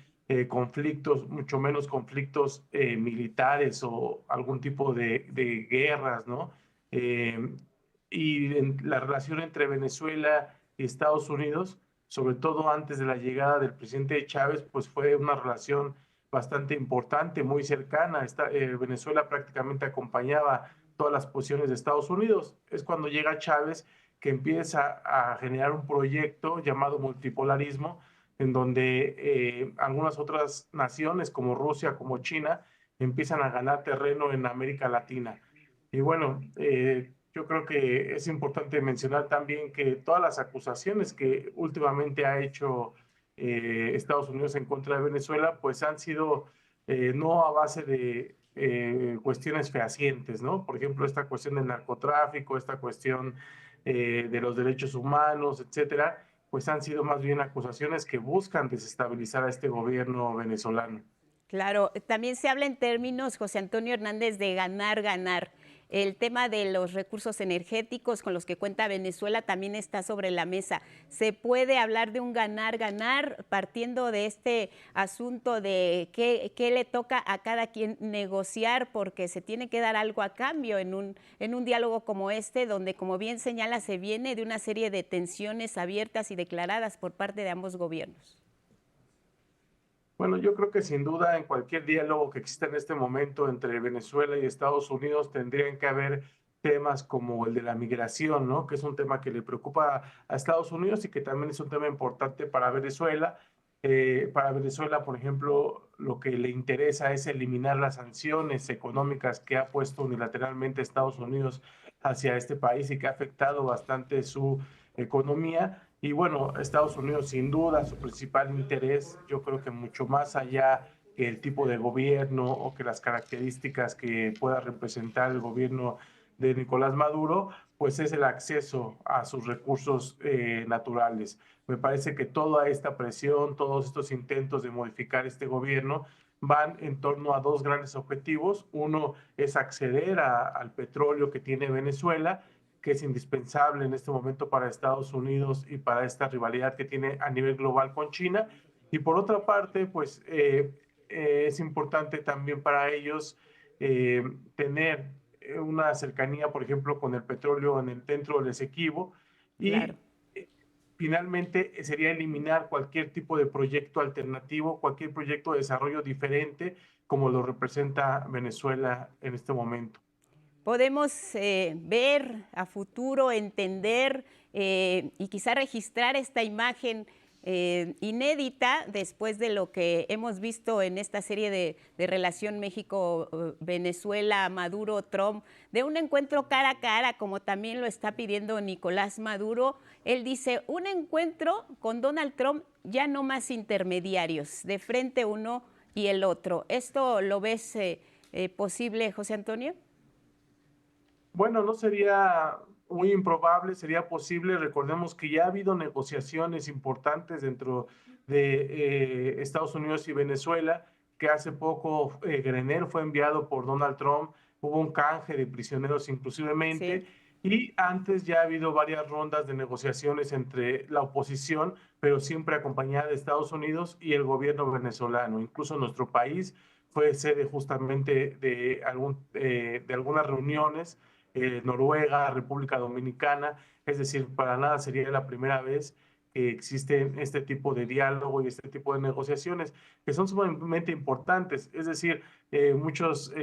conflictos, mucho menos conflictos militares o algún tipo de guerras, ¿no? Y la relación entre Venezuela y Estados Unidos, sobre todo antes de la llegada del presidente Chávez, pues fue una relación bastante importante, muy cercana. Venezuela prácticamente acompañaba todas las posiciones de Estados Unidos. Es cuando llega Chávez que empieza a generar un proyecto llamado multipolarismo, en donde algunas otras naciones como Rusia, como China, empiezan a ganar terreno en América Latina. Y bueno, yo creo que es importante mencionar también que todas las acusaciones que últimamente ha hecho Estados Unidos en contra de Venezuela, pues han sido no a base de cuestiones fehacientes, ¿no? Por ejemplo, esta cuestión del narcotráfico, esta cuestión de los derechos humanos, etcétera, pues han sido más bien acusaciones que buscan desestabilizar a este gobierno venezolano. Claro, también se habla en términos, José Antonio Hernández, de ganar, ganar. El tema de los recursos energéticos con los que cuenta Venezuela también está sobre la mesa. ¿Se puede hablar de un ganar, ganar partiendo de este asunto de qué le toca a cada quien negociar, porque se tiene que dar algo a cambio en un diálogo como este, donde, como bien señala, se viene de una serie de tensiones abiertas y declaradas por parte de ambos gobiernos? Bueno, yo creo que sin duda en cualquier diálogo que exista en este momento entre Venezuela y Estados Unidos tendrían que haber temas como el de la migración, ¿no? Que es un tema que le preocupa a Estados Unidos y que también es un tema importante para Venezuela. Para Venezuela, por ejemplo, lo que le interesa es eliminar las sanciones económicas que ha puesto unilateralmente Estados Unidos hacia este país y que ha afectado bastante su economía. Y bueno, Estados Unidos sin duda su principal interés, yo creo que mucho más allá que el tipo de gobierno o que las características que pueda representar el gobierno de Nicolás Maduro, pues es el acceso a sus recursos naturales. Me parece que toda esta presión, todos estos intentos de modificar este gobierno van en torno a dos grandes objetivos. Uno es acceder al petróleo que tiene Venezuela, que es indispensable en este momento para Estados Unidos y para esta rivalidad que tiene a nivel global con China. Y por otra parte, pues es importante también para ellos tener una cercanía, por ejemplo, con el petróleo dentro del Esequibo. Y finalmente sería eliminar cualquier tipo de proyecto alternativo, cualquier proyecto de desarrollo diferente, como lo representa Venezuela en este momento. Podemos ver a futuro, entender y quizá registrar esta imagen inédita después de lo que hemos visto en esta serie de relación México-Venezuela, Maduro-Trump, de un encuentro cara a cara, como también lo está pidiendo Nicolás Maduro. Él dice, un encuentro con Donald Trump, ya no más intermediarios, de frente uno y el otro. ¿Esto lo ves posible, José Antonio? Bueno, no sería muy improbable, sería posible. Recordemos que ya ha habido negociaciones importantes dentro de Estados Unidos y Venezuela, que hace poco Grenell fue enviado por Donald Trump, hubo un canje de prisioneros inclusivemente, y antes ya ha habido varias rondas de negociaciones entre la oposición, pero siempre acompañada de Estados Unidos y el gobierno venezolano. Incluso nuestro país fue sede justamente de algunas reuniones, Noruega, República Dominicana, es decir, para nada sería la primera vez que existe este tipo de diálogo y este tipo de negociaciones que son sumamente importantes. Es decir, muchos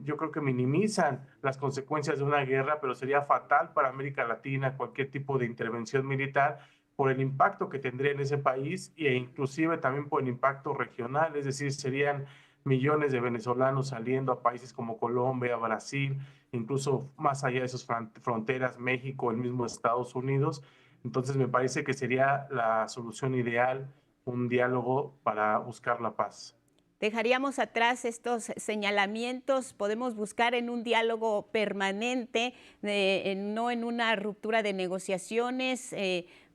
yo creo que minimizan las consecuencias de una guerra, pero sería fatal para América Latina cualquier tipo de intervención militar por el impacto que tendría en ese país e inclusive también por el impacto regional, es decir, serían millones de venezolanos saliendo a países como Colombia, Brasil, incluso más allá de sus fronteras, México, el mismo Estados Unidos. Entonces me parece que sería la solución ideal, un diálogo para buscar la paz. Dejaríamos atrás estos señalamientos, podemos buscar en un diálogo permanente, no en una ruptura de negociaciones,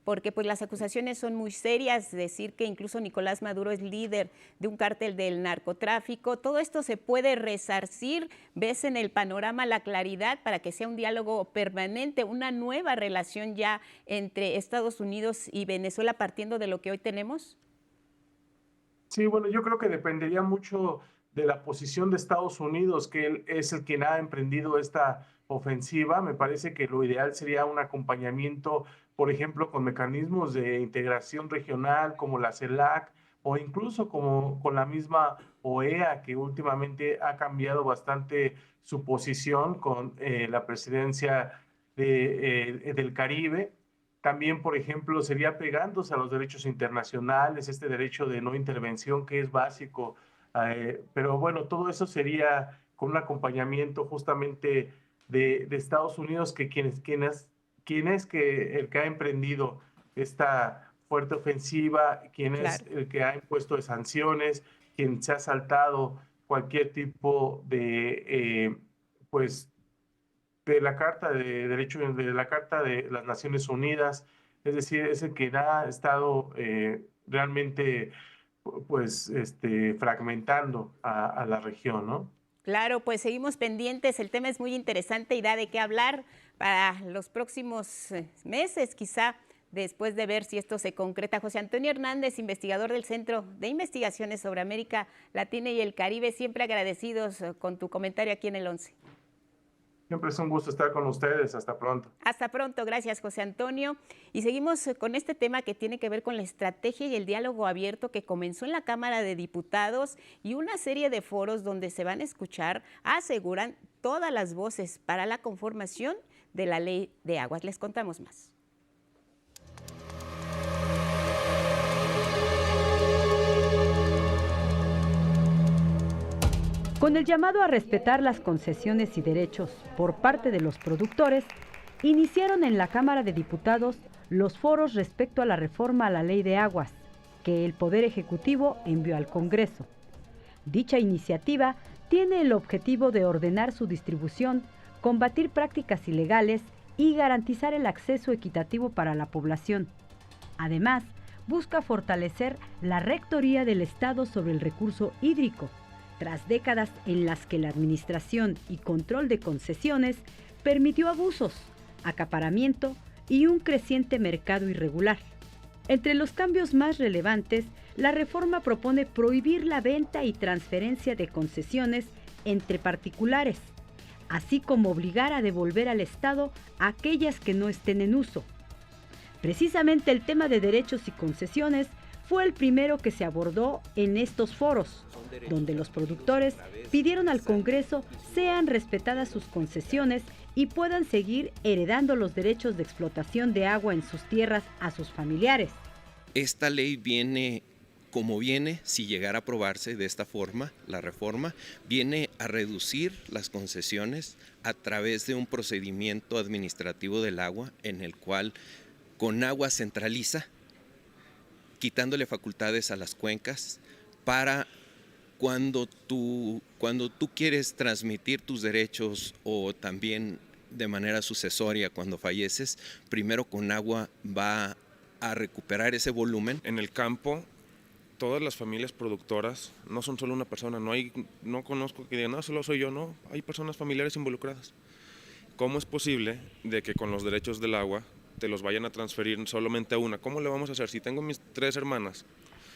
porque pues las acusaciones son muy serias, decir que incluso Nicolás Maduro es líder de un cártel del narcotráfico. Todo esto se puede resarcir, ves en el panorama la claridad para que sea un diálogo permanente, una nueva relación ya entre Estados Unidos y Venezuela partiendo de lo que hoy tenemos. Sí, bueno, yo creo que dependería mucho de la posición de Estados Unidos, que él es el quien ha emprendido esta ofensiva. Me parece que lo ideal sería un acompañamiento, por ejemplo, con mecanismos de integración regional como la CELAC o incluso como con la misma OEA, que últimamente ha cambiado bastante su posición con la presidencia del Caribe. También, por ejemplo, sería pegándose a los derechos internacionales, este derecho de no intervención que es básico. Pero bueno, todo eso sería con un acompañamiento justamente de Estados Unidos, que el que ha emprendido esta fuerte ofensiva, quien es el que ha impuesto de sanciones, quien se ha saltado cualquier tipo de de la Carta de Derechos, de la Carta de las Naciones Unidas, es decir, es el que ha estado realmente fragmentando a la región, ¿no? Claro, pues seguimos pendientes, el tema es muy interesante y da de qué hablar para los próximos meses, quizá después de ver si esto se concreta. José Antonio Hernández, investigador del Centro de Investigaciones sobre América Latina y el Caribe, siempre agradecidos con tu comentario aquí en el 11. Siempre es un gusto estar con ustedes. Hasta pronto. Hasta pronto. Gracias, José Antonio. Y seguimos con este tema que tiene que ver con la estrategia y el diálogo abierto que comenzó en la Cámara de Diputados y una serie de foros donde se van a escuchar, aseguran, todas las voces para la conformación de la Ley de Aguas. Les contamos más. Con el llamado a respetar las concesiones y derechos por parte de los productores, iniciaron en la Cámara de Diputados los foros respecto a la reforma a la Ley de Aguas, que el Poder Ejecutivo envió al Congreso. Dicha iniciativa tiene el objetivo de ordenar su distribución, combatir prácticas ilegales y garantizar el acceso equitativo para la población. Además, busca fortalecer la rectoría del Estado sobre el recurso hídrico, tras décadas en las que la administración y control de concesiones permitió abusos, acaparamiento y un creciente mercado irregular. Entre los cambios más relevantes, la reforma propone prohibir la venta y transferencia de concesiones entre particulares, así como obligar a devolver al Estado aquellas que no estén en uso. Precisamente el tema de derechos y concesiones fue el primero que se abordó en estos foros, donde los productores pidieron al Congreso sean respetadas sus concesiones y puedan seguir heredando los derechos de explotación de agua en sus tierras a sus familiares. Esta ley viene, como viene, si llegara a aprobarse de esta forma, la reforma, viene a reducir las concesiones a través de un procedimiento administrativo del agua en el cual Conagua centraliza, quitándole facultades a las cuencas para cuando tú quieres transmitir tus derechos o también de manera sucesoria cuando falleces, primero Conagua va a recuperar ese volumen. En el campo, todas las familias productoras no son solo una persona, no conozco que digan, no, solo soy yo, no, hay personas familiares involucradas. ¿Cómo es posible de que con los derechos del agua te los vayan a transferir solamente a una? ¿Cómo le vamos a hacer? Si tengo mis 3 hermanas,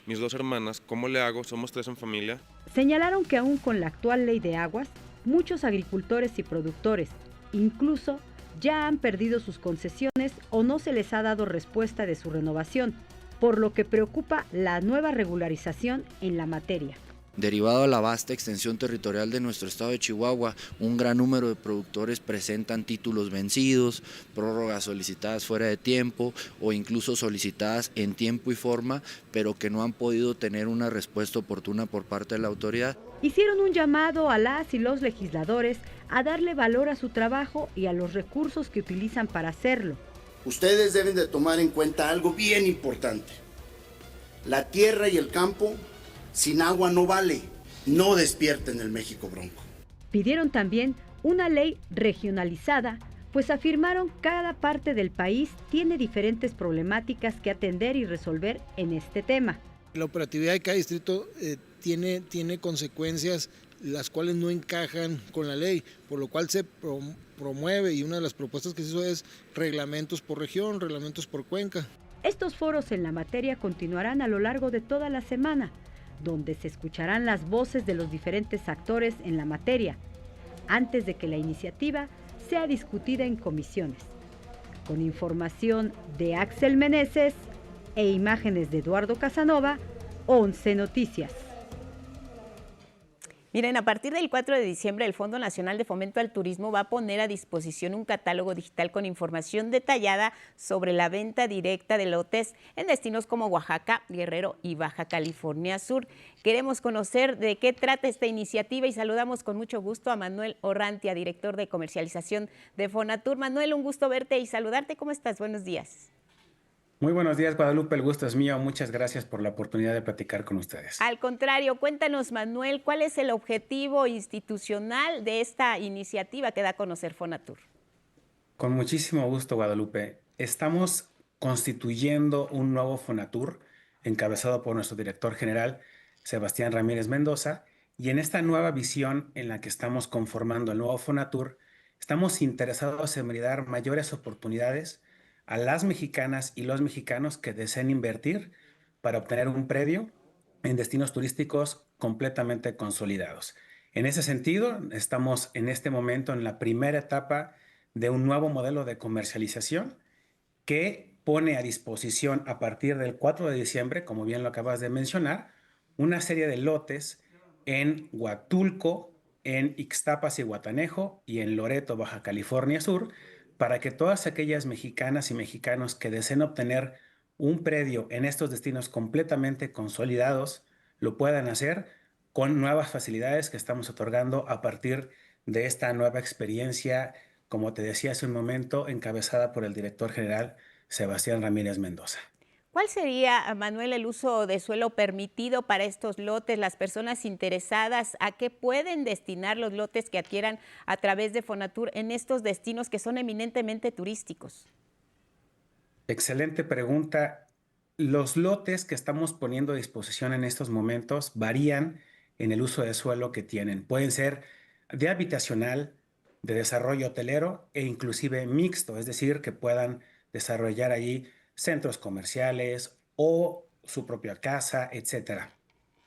mis 2 hermanas, ¿cómo le hago? Somos 3 en familia. Señalaron que aún con la actual ley de aguas, muchos agricultores y productores, incluso, ya han perdido sus concesiones o no se les ha dado respuesta de su renovación, por lo que preocupa la nueva regularización en la materia. Derivado de la vasta extensión territorial de nuestro estado de Chihuahua, un gran número de productores presentan títulos vencidos, prórrogas solicitadas fuera de tiempo o incluso solicitadas en tiempo y forma, pero que no han podido tener una respuesta oportuna por parte de la autoridad. Hicieron un llamado a las y los legisladores a darle valor a su trabajo y a los recursos que utilizan para hacerlo. Ustedes deben de tomar en cuenta algo bien importante. La tierra y el campo sin agua no vale. No despierten el México bronco. Pidieron también una ley regionalizada, pues afirmaron cada parte del país tiene diferentes problemáticas que atender y resolver en este tema. La operatividad de cada distrito tiene consecuencias las cuales no encajan con la ley, por lo cual se promueve, y una de las propuestas que se hizo es reglamentos por región, reglamentos por cuenca. Estos foros en la materia continuarán a lo largo de toda la semana, donde se escucharán las voces de los diferentes actores en la materia, antes de que la iniciativa sea discutida en comisiones. Con información de Axel Meneses e imágenes de Eduardo Casanova, 11 Noticias. Miren, a partir del 4 de diciembre, el Fondo Nacional de Fomento al Turismo va a poner a disposición un catálogo digital con información detallada sobre la venta directa de lotes en destinos como Oaxaca, Guerrero y Baja California Sur. Queremos conocer de qué trata esta iniciativa y saludamos con mucho gusto a Manuel Orrantia, director de comercialización de Fonatur. Manuel, un gusto verte y saludarte. ¿Cómo estás? Buenos días. Muy buenos días, Guadalupe, el gusto es mío. Muchas gracias por la oportunidad de platicar con ustedes. Al contrario, cuéntanos, Manuel, ¿cuál es el objetivo institucional de esta iniciativa que da a conocer Fonatur? Con muchísimo gusto, Guadalupe. Estamos constituyendo un nuevo Fonatur, encabezado por nuestro director general, Sebastián Ramírez Mendoza, y en esta nueva visión en la que estamos conformando el nuevo Fonatur, estamos interesados en brindar mayores oportunidades a las mexicanas y los mexicanos que deseen invertir para obtener un predio en destinos turísticos completamente consolidados. En ese sentido, estamos en este momento en la primera etapa de un nuevo modelo de comercialización que pone a disposición a partir del 4 de diciembre, como bien lo acabas de mencionar, una serie de lotes en Huatulco, en Ixtapas y Guatanejo y en Loreto, Baja California Sur, para que todas aquellas mexicanas y mexicanos que deseen obtener un predio en estos destinos completamente consolidados lo puedan hacer con nuevas facilidades que estamos otorgando a partir de esta nueva experiencia, como te decía hace un momento, encabezada por el director general Sebastián Ramírez Mendoza. ¿Cuál sería, Manuel, el uso de suelo permitido para estos lotes? Las personas interesadas, ¿a qué pueden destinar los lotes que adquieran a través de Fonatur en estos destinos que son eminentemente turísticos? Excelente pregunta. Los lotes que estamos poniendo a disposición en estos momentos varían en el uso de suelo que tienen. Pueden ser de habitacional, de desarrollo hotelero e inclusive mixto, es decir, que puedan desarrollar allí centros comerciales o su propia casa, etcétera.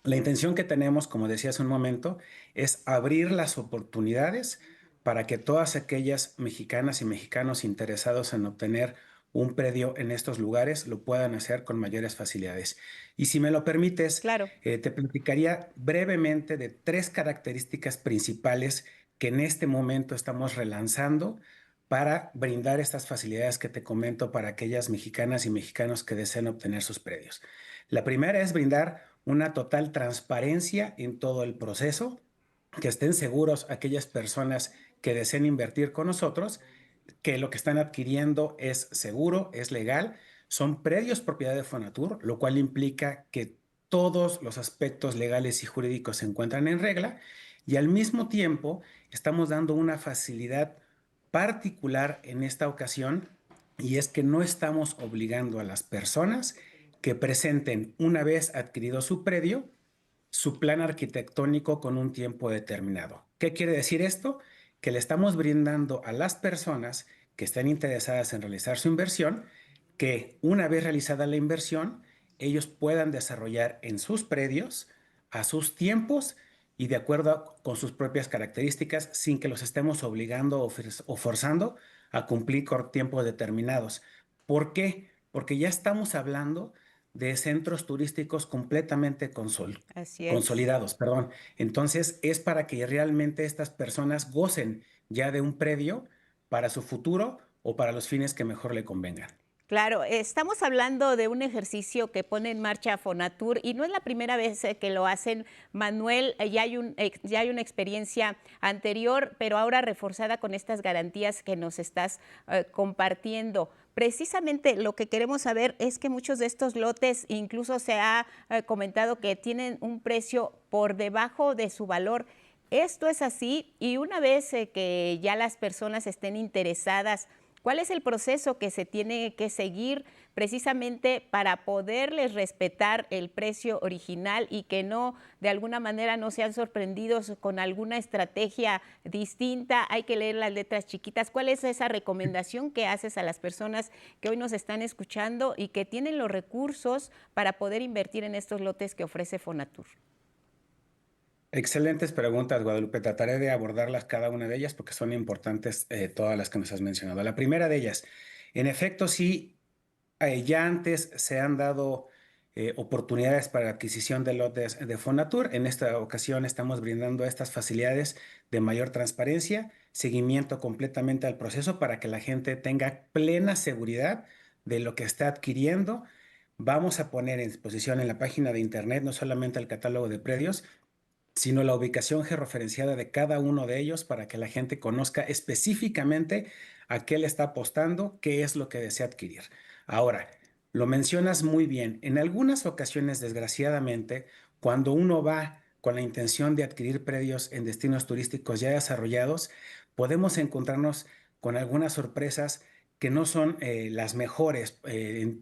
La intención que tenemos, como decía hace un momento, es abrir las oportunidades para que todas aquellas mexicanas y mexicanos interesados en obtener un predio en estos lugares lo puedan hacer con mayores facilidades. Y si me lo permites, claro. Te platicaría brevemente de 3 características principales que en este momento estamos relanzando para brindar estas facilidades que te comento para aquellas mexicanas y mexicanos que deseen obtener sus predios. La primera es brindar una total transparencia en todo el proceso, que estén seguros aquellas personas que deseen invertir con nosotros, que lo que están adquiriendo es seguro, es legal, son predios propiedad de Fonatur, lo cual implica que todos los aspectos legales y jurídicos se encuentran en regla, y al mismo tiempo estamos dando una facilidad particular en esta ocasión, y es que no estamos obligando a las personas que presenten, una vez adquirido su predio, su plan arquitectónico con un tiempo determinado. ¿Qué quiere decir esto? Que le estamos brindando a las personas que estén interesadas en realizar su inversión, que una vez realizada la inversión, ellos puedan desarrollar en sus predios, a sus tiempos y de acuerdo con sus propias características, sin que los estemos obligando o forzando a cumplir con tiempos determinados. ¿Por qué? Porque ya estamos hablando de centros turísticos completamente consolidados. Entonces, es para que realmente estas personas gocen ya de un predio para su futuro o para los fines que mejor le convengan. Claro, estamos hablando de un ejercicio que pone en marcha Fonatur y no es la primera vez que lo hacen, Manuel. Ya hay una experiencia anterior, pero ahora reforzada con estas garantías que nos estás compartiendo. Precisamente lo que queremos saber es que muchos de estos lotes, incluso se ha comentado que tienen un precio por debajo de su valor. Esto es así, y una vez que ya las personas estén interesadas, ¿cuál es el proceso que se tiene que seguir precisamente para poderles respetar el precio original y que no, de alguna manera, no sean sorprendidos con alguna estrategia distinta? Hay que leer las letras chiquitas. ¿Cuál es esa recomendación que haces a las personas que hoy nos están escuchando y que tienen los recursos para poder invertir en estos lotes que ofrece Fonatur? Excelentes preguntas, Guadalupe. Trataré de abordarlas cada una de ellas porque son importantes todas las que nos has mencionado. La primera de ellas, en efecto, sí, ya antes se han dado oportunidades para adquisición de lotes de Fonatur. En esta ocasión estamos brindando estas facilidades de mayor transparencia, seguimiento completamente al proceso para que la gente tenga plena seguridad de lo que está adquiriendo. Vamos a poner en disposición en la página de internet no solamente el catálogo de predios, sino la ubicación georreferenciada de cada uno de ellos para que la gente conozca específicamente a qué le está apostando, qué es lo que desea adquirir. Ahora, lo mencionas muy bien. En algunas ocasiones, desgraciadamente, cuando uno va con la intención de adquirir predios en destinos turísticos ya desarrollados, podemos encontrarnos con algunas sorpresas que no son las mejores,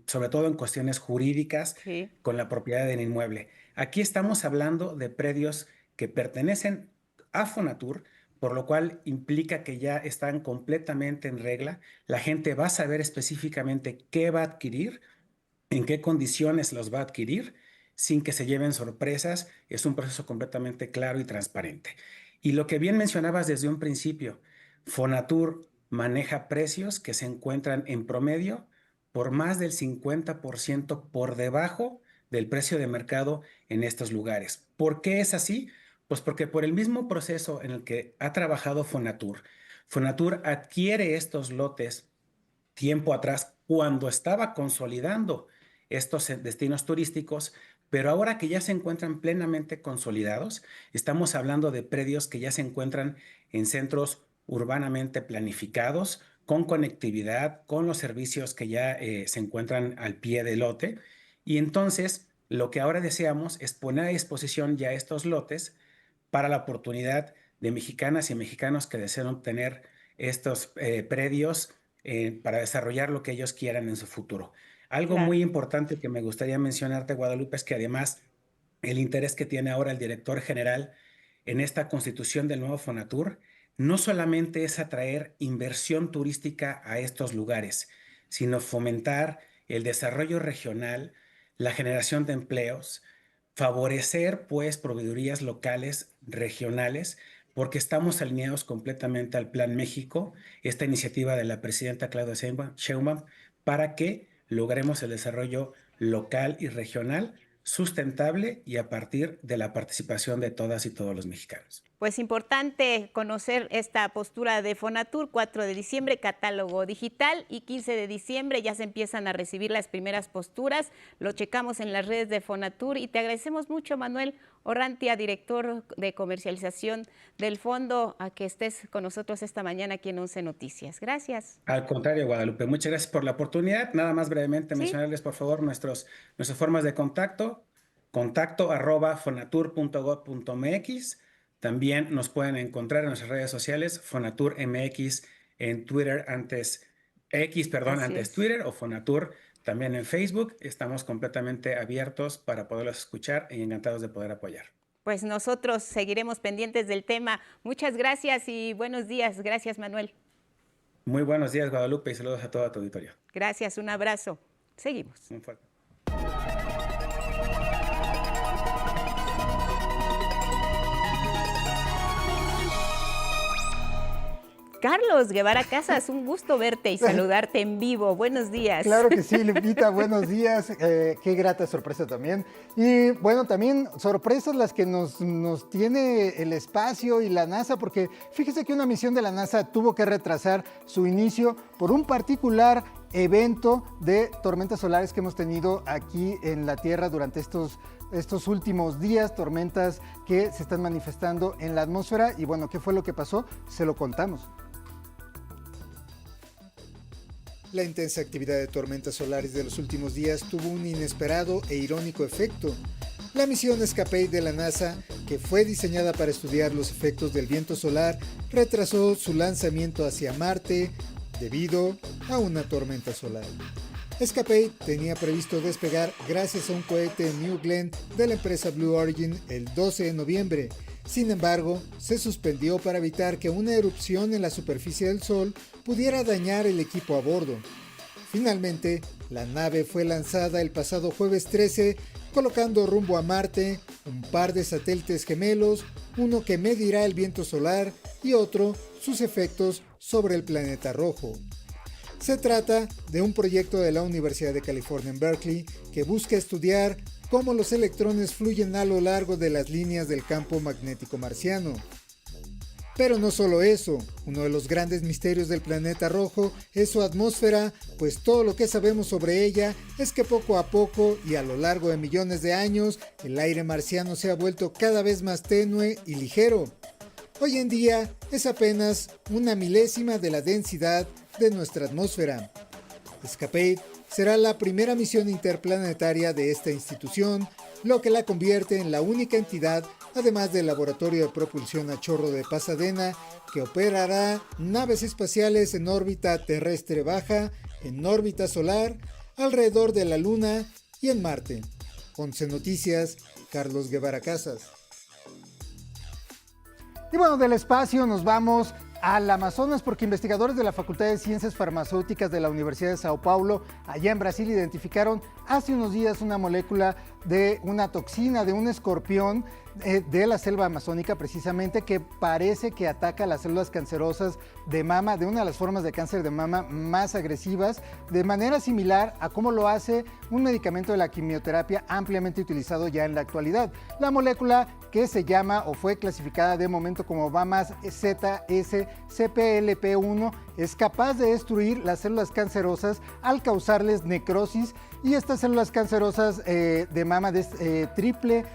sobre todo en cuestiones jurídicas, con la propiedad del inmueble. Aquí estamos hablando de predios que pertenecen a Fonatur, por lo cual implica que ya están completamente en regla. La gente va a saber específicamente qué va a adquirir, en qué condiciones los va a adquirir, sin que se lleven sorpresas. Es un proceso completamente claro y transparente. Y lo que bien mencionabas desde un principio, Fonatur maneja precios que se encuentran en promedio por más del 50% por debajo del precio de mercado en estos lugares. ¿Por qué es así? Pues porque por el mismo proceso en el que ha trabajado Fonatur, Fonatur adquiere estos lotes tiempo atrás cuando estaba consolidando estos destinos turísticos Pero ahora que ya se encuentran plenamente consolidados, estamos hablando de predios que ya se encuentran en centros urbanamente planificados, con conectividad, con los servicios que ya se encuentran al pie del lote. Y entonces, lo que ahora deseamos es poner a disposición ya estos lotes para la oportunidad de mexicanas y mexicanos que desean obtener estos predios para desarrollar lo que ellos quieran en su futuro. Algo muy importante que me gustaría mencionarte, Guadalupe, es que además el interés que tiene ahora el director general en esta constitución del nuevo Fonatur no solamente es atraer inversión turística a estos lugares, sino fomentar el desarrollo regional, la generación de empleos, favorecer pues proveedurías locales, regionales, porque estamos alineados completamente al Plan México, esta iniciativa de la presidenta Claudia Sheinbaum, para que logremos el desarrollo local y regional sustentable y a partir de la participación de todas y todos los mexicanos. Pues importante conocer esta postura de Fonatur. 4 de diciembre, catálogo digital, y 15 de diciembre ya se empiezan a recibir las primeras posturas. Lo checamos en las redes de Fonatur y te agradecemos mucho, Manuel Orrantia, director de comercialización del fondo, a que estés con nosotros esta mañana aquí en 11 Noticias. Gracias. Al contrario, Guadalupe, muchas gracias por la oportunidad. Nada más brevemente mencionarles, por favor, nuestras formas de contacto. contacto@fonatur.gov.mx. También nos pueden encontrar en nuestras redes sociales, Fonatur MX en Twitter, antes Twitter, o Fonatur también en Facebook. Estamos completamente abiertos para poderlos escuchar y encantados de poder apoyar. Pues nosotros seguiremos pendientes del tema. Muchas gracias y buenos días. Gracias, Manuel. Muy buenos días, Guadalupe, y saludos a todo tu auditorio. Gracias, un abrazo. Seguimos. Muy fuerte. Carlos Guevara Casas, un gusto verte y saludarte en vivo. Buenos días. Claro que sí, Lupita, buenos días. Qué grata sorpresa también. Y bueno, también sorpresas las que nos tiene el espacio y la NASA, porque fíjese que una misión de la NASA tuvo que retrasar su inicio por un particular evento de tormentas solares que hemos tenido aquí en la Tierra durante estos últimos días, tormentas que se están manifestando en la atmósfera. Y bueno, ¿qué fue lo que pasó? Se lo contamos. La intensa actividad de tormentas solares de los últimos días tuvo un inesperado e irónico efecto. La misión Escape de la NASA, que fue diseñada para estudiar los efectos del viento solar, retrasó su lanzamiento hacia Marte debido a una tormenta solar. Escape tenía previsto despegar gracias a un cohete New Glenn de la empresa Blue Origin el 12 de noviembre. Sin embargo, se suspendió para evitar que una erupción en la superficie del Sol pudiera dañar el equipo a bordo. Finalmente, la nave fue lanzada el pasado jueves 13, colocando rumbo a Marte un par de satélites gemelos, uno que medirá el viento solar y otro sus efectos sobre el planeta rojo. Se trata de un proyecto de la Universidad de California en Berkeley que busca estudiar cómo los electrones fluyen a lo largo de las líneas del campo magnético marciano. Pero no solo eso, uno de los grandes misterios del planeta rojo es su atmósfera, pues todo lo que sabemos sobre ella es que poco a poco y a lo largo de millones de años, el aire marciano se ha vuelto cada vez más tenue y ligero. Hoy en día es apenas una milésima de la densidad de nuestra atmósfera. Escape será la primera misión interplanetaria de esta institución, lo que la convierte en la única entidad, además del Laboratorio de Propulsión a Chorro de Pasadena, que operará naves espaciales en órbita terrestre baja, en órbita solar, alrededor de la Luna y en Marte. 11 Noticias, Carlos Guevara Casas. Y bueno, del espacio nos vamos al Amazonas porque investigadores de la Facultad de Ciencias Farmacéuticas de la Universidad de Sao Paulo, allá en Brasil, identificaron hace unos días una molécula de una toxina de un escorpión de la selva amazónica, precisamente, que parece que ataca las células cancerosas de mama, de una de las formas de cáncer de mama más agresivas, de manera similar a cómo lo hace un medicamento de la quimioterapia ampliamente utilizado ya en la actualidad. La molécula, que se llama o fue clasificada de momento como VAMAS-ZS-CPLP1, es capaz de destruir las células cancerosas al causarles necrosis, y estas células cancerosas de mama de triple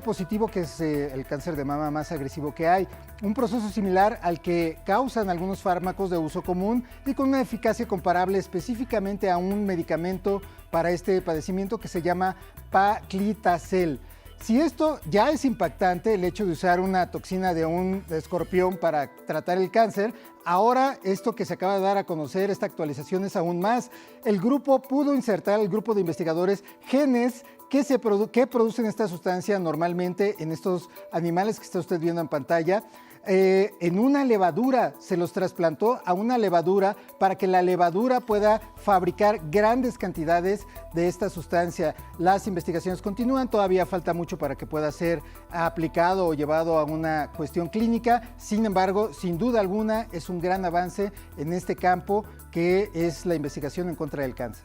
positivo, que es el cáncer de mama más agresivo que hay. Un proceso similar al que causan algunos fármacos de uso común y con una eficacia comparable específicamente a un medicamento para este padecimiento que se llama Paclitaxel. Si esto ya es impactante, el hecho de usar una toxina de un escorpión para tratar el cáncer, ahora esto que se acaba de dar a conocer, esta actualización, es aún más. El grupo pudo insertar, el grupo de investigadores, genes que producen esta sustancia normalmente en estos animales que está usted viendo en pantalla. En una levadura, se los trasplantó a una levadura para que la levadura pueda fabricar grandes cantidades de esta sustancia. Las investigaciones continúan, todavía falta mucho para que pueda ser aplicado o llevado a una cuestión clínica. Sin embargo, sin duda alguna, es un gran avance en este campo que es la investigación en contra del cáncer.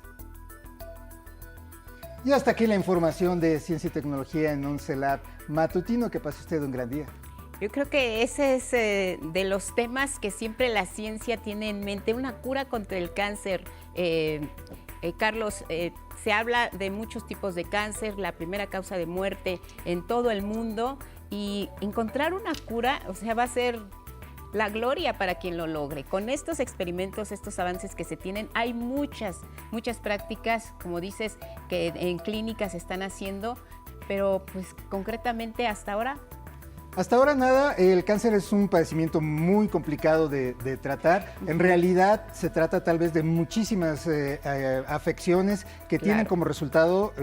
Y hasta aquí la información de Ciencia y Tecnología en 11 Lab Matutino. Que pase usted un gran día. Yo creo que ese es de los temas que siempre la ciencia tiene en mente, una cura contra el cáncer. Carlos, se habla de muchos tipos de cáncer, la primera causa de muerte en todo el mundo, y encontrar una cura, o sea, va a ser la gloria para quien lo logre. Con estos experimentos, estos avances que se tienen, hay muchas prácticas, como dices, que en clínicas se están haciendo, pero pues concretamente hasta ahora... Hasta ahora nada. El cáncer es un padecimiento muy complicado de tratar. En realidad se trata tal vez de muchísimas afecciones que tienen como resultado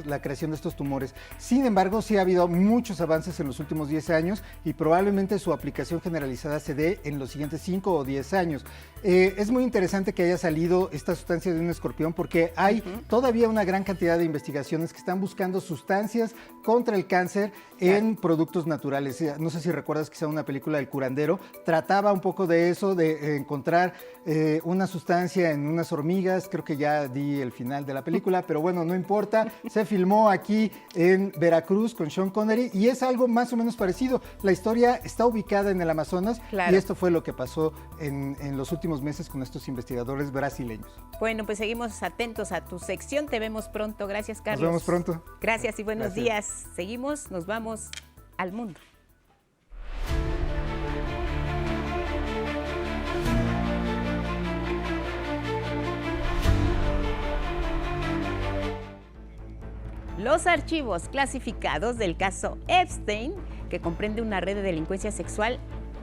la creación de estos tumores. Sin embargo, sí ha habido muchos avances en los últimos 10 años y probablemente su aplicación generalizada se dé en los siguientes 5 o 10 años. Es muy interesante que haya salido esta sustancia de un escorpión, porque hay todavía una gran cantidad de investigaciones que están buscando sustancias contra el cáncer en productos naturales. No sé si recuerdas quizá una película, El curandero, trataba un poco de eso, de encontrar una sustancia en unas hormigas. Creo que ya di el final de la película, pero bueno, no importa. Se filmó aquí en Veracruz con Sean Connery y es algo más o menos parecido. La historia está ubicada en el Amazonas, y esto fue lo que pasó en los últimos meses con estos investigadores brasileños. Bueno, pues seguimos atentos a tu sección. Te vemos pronto. Gracias, Carlos. Nos vemos pronto. Gracias y buenos días. Seguimos, nos vamos al mundo. Los archivos clasificados del caso Epstein, que comprende una red de delincuencia sexual,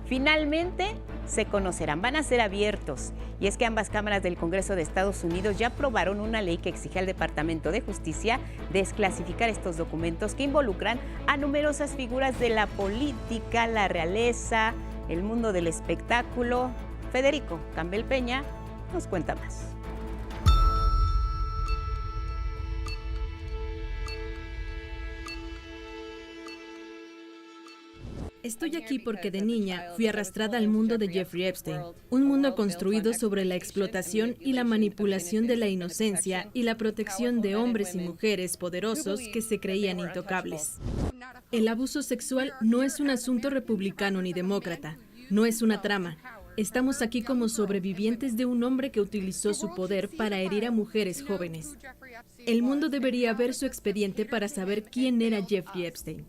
finalmente se conocerán, van a ser abiertos. Y es que ambas cámaras del Congreso de Estados Unidos ya aprobaron una ley que exige al Departamento de Justicia desclasificar estos documentos que involucran a numerosas figuras de la política, la realeza, el mundo del espectáculo. Federico Campbell Peña nos cuenta más. Estoy aquí porque de niña fui arrastrada al mundo de Jeffrey Epstein, un mundo construido sobre la explotación y la manipulación de la inocencia y la protección de hombres y mujeres poderosos que se creían intocables. El abuso sexual no es un asunto republicano ni demócrata, no es una trama. Estamos aquí como sobrevivientes de un hombre que utilizó su poder para herir a mujeres jóvenes. El mundo debería ver su expediente para saber quién era Jeffrey Epstein.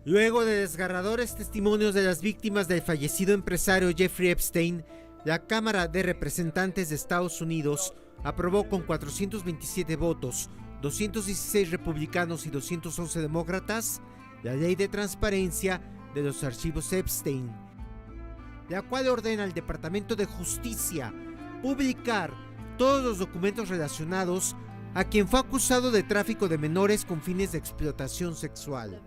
Luego de desgarradores testimonios de las víctimas del fallecido empresario Jeffrey Epstein, la Cámara de Representantes de Estados Unidos aprobó con 427 votos, 216 republicanos y 211 demócratas, la Ley de Transparencia de los Archivos Epstein, la cual ordena al Departamento de Justicia publicar todos los documentos relacionados a quien fue acusado de tráfico de menores con fines de explotación sexual.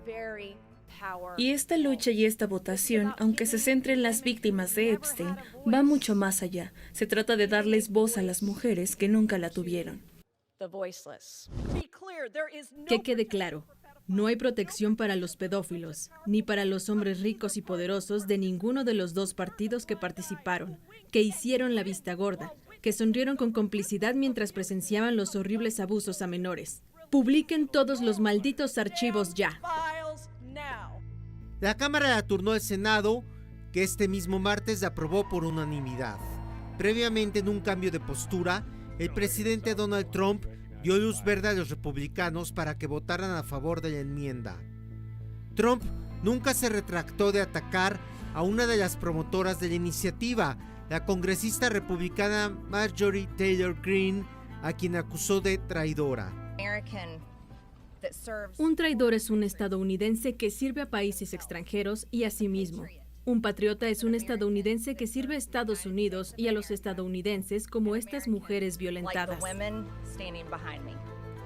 Y esta lucha y esta votación, aunque se centre en las víctimas de Epstein, va mucho más allá. Se trata de darles voz a las mujeres que nunca la tuvieron. Que quede claro, No hay protección para los pedófilos, ni para los hombres ricos y poderosos de ninguno de los dos partidos que participaron, que hicieron la vista gorda, que sonrieron con complicidad mientras presenciaban los horribles abusos a menores. Publiquen todos los malditos archivos ya. La Cámara turnó al Senado, que este mismo martes aprobó por unanimidad. Previamente, en un cambio de postura, el presidente Donald Trump dio luz verde a los republicanos para que votaran a favor de la enmienda. Trump nunca se retractó de atacar a una de las promotoras de la iniciativa, la congresista republicana Marjorie Taylor Greene, a quien acusó de traidora. Un traidor es un estadounidense que sirve a países extranjeros y a sí mismo. Un patriota es un estadounidense que sirve a Estados Unidos y a los estadounidenses como estas mujeres violentadas.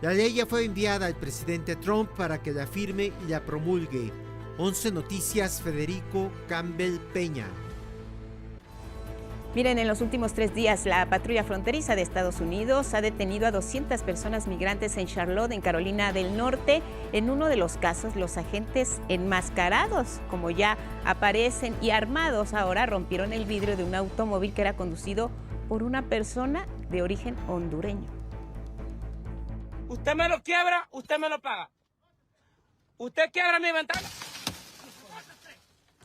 La ley ya fue enviada al presidente Trump para que la firme y la promulgue. 11 Noticias, Federico Campbell Peña. Miren, en los últimos 3 días, la patrulla fronteriza de Estados Unidos ha detenido a 200 personas migrantes en Charlotte, en Carolina del Norte. En uno de los casos, los agentes enmascarados, como ya aparecen, y armados ahora, rompieron el vidrio de un automóvil que era conducido por una persona de origen hondureño. Usted me lo quiebra, usted me lo paga. Usted quiebra mi ventana.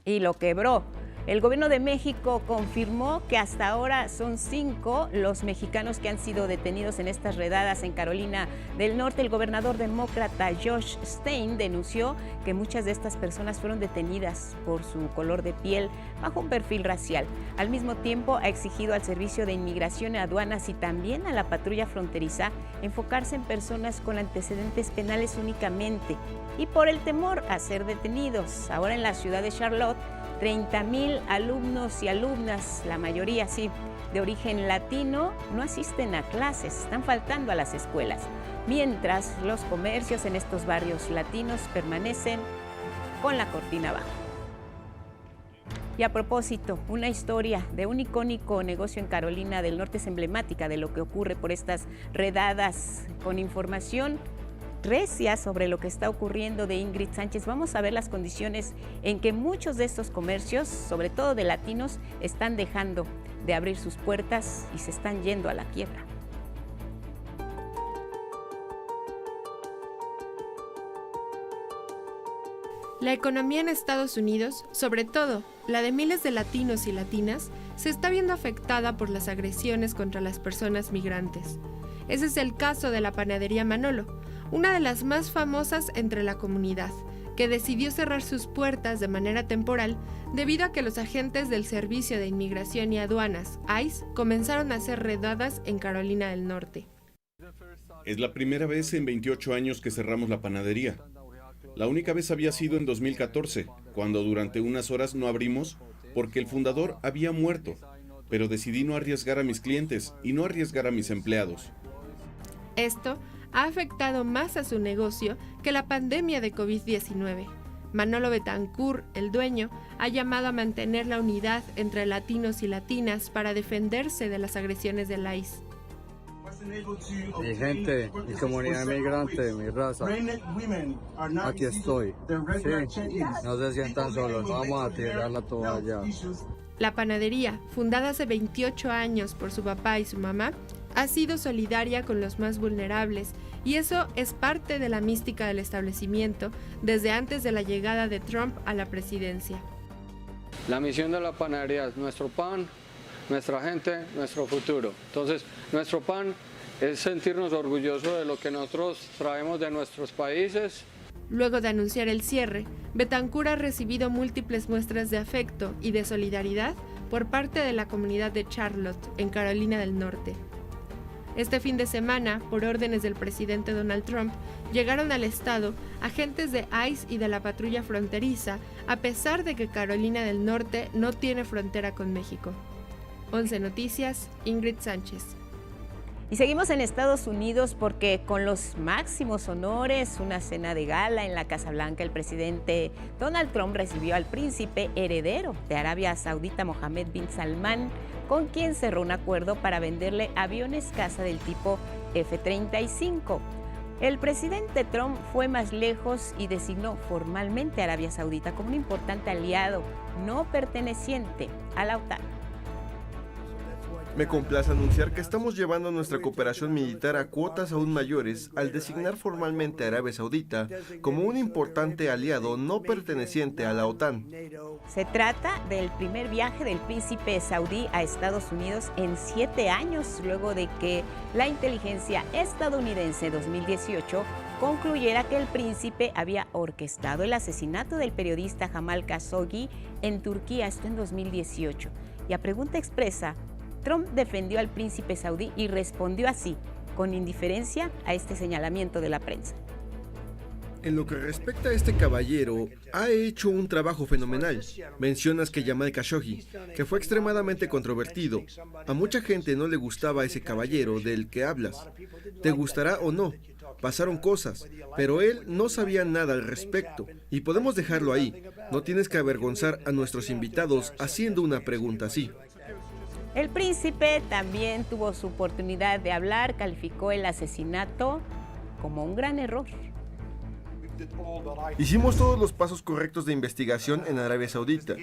Y lo quebró. El gobierno de México confirmó que hasta ahora son 5 los mexicanos que han sido detenidos en estas redadas en Carolina del Norte. El gobernador demócrata Josh Stein denunció que muchas de estas personas fueron detenidas por su color de piel bajo un perfil racial. Al mismo tiempo, ha exigido al Servicio de Inmigración y Aduanas y también a la patrulla fronteriza enfocarse en personas con antecedentes penales únicamente y por el temor a ser detenidos. Ahora en la ciudad de Charlotte, 30,000 alumnos y alumnas, la mayoría sí, de origen latino, no asisten a clases, están faltando a las escuelas, mientras los comercios en estos barrios latinos permanecen con la cortina abajo. Y a propósito, una historia de un icónico negocio en Carolina del Norte es emblemática de lo que ocurre por estas redadas. Con información recia sobre lo que está ocurriendo de Ingrid Sánchez, vamos a ver las condiciones en que muchos de estos comercios, sobre todo de latinos, están dejando de abrir sus puertas y se están yendo a la quiebra. La economía en Estados Unidos, sobre todo la de miles de latinos y latinas, se está viendo afectada por las agresiones contra las personas migrantes. Ese es el caso de la panadería Manolo, una de las más famosas entre la comunidad, que decidió cerrar sus puertas de manera temporal debido a que los agentes del Servicio de Inmigración y Aduanas, ICE, comenzaron a hacer redadas en Carolina del Norte. Es la primera vez en 28 años que cerramos la panadería. La única vez había sido en 2014, cuando durante unas horas no abrimos porque el fundador había muerto, pero decidí no arriesgar a mis clientes y no arriesgar a mis empleados. Esto ha afectado más a su negocio que la pandemia de COVID-19. Manolo Betancourt, el dueño, ha llamado a mantener la unidad entre latinos y latinas para defenderse de las agresiones del ICE. Mi gente, mi comunidad migrante, mi raza, aquí estoy. Sí, no se sientan solos, no vamos a tirar la toalla. La panadería, fundada hace 28 años por su papá y su mamá, ha sido solidaria con los más vulnerables y eso es parte de la mística del establecimiento desde antes de la llegada de Trump a la presidencia. La misión de la panadería es nuestro pan, nuestra gente, nuestro futuro. Entonces, nuestro pan es sentirnos orgullosos de lo que nosotros traemos de nuestros países. Luego de anunciar el cierre, Betancourt ha recibido múltiples muestras de afecto y de solidaridad por parte de la comunidad de Charlotte, en Carolina del Norte. Este fin de semana, por órdenes del presidente Donald Trump, llegaron al estado agentes de ICE y de la patrulla fronteriza, a pesar de que Carolina del Norte no tiene frontera con México. 11 Noticias, Ingrid Sánchez. Y seguimos en Estados Unidos porque con los máximos honores, una cena de gala en la Casa Blanca, el presidente Donald Trump recibió al príncipe heredero de Arabia Saudita, Mohammed bin Salman, con quien cerró un acuerdo para venderle aviones caza del tipo F-35. El presidente Trump fue más lejos y designó formalmente a Arabia Saudita como un importante aliado no perteneciente a la OTAN. Me complace anunciar que estamos llevando nuestra cooperación militar a cuotas aún mayores al designar formalmente a Arabia Saudita como un importante aliado no perteneciente a la OTAN. Se trata del primer viaje del príncipe saudí a Estados Unidos en 7 años, luego de que la inteligencia estadounidense 2018 concluyera que el príncipe había orquestado el asesinato del periodista Jamal Khashoggi en Turquía, esto en 2018. Y a pregunta expresa, Trump defendió al príncipe saudí y respondió así, con indiferencia a este señalamiento de la prensa. En lo que respecta a este caballero, ha hecho un trabajo fenomenal. Mencionas que Jamal Khashoggi, que fue extremadamente controvertido. A mucha gente no le gustaba ese caballero del que hablas. Te gustará o no, pasaron cosas, pero él no sabía nada al respecto. Y podemos dejarlo ahí. No tienes que avergonzar a nuestros invitados haciendo una pregunta así. El príncipe también tuvo su oportunidad de hablar, calificó el asesinato como un gran error. Hicimos todos los pasos correctos de investigación en Arabia Saudita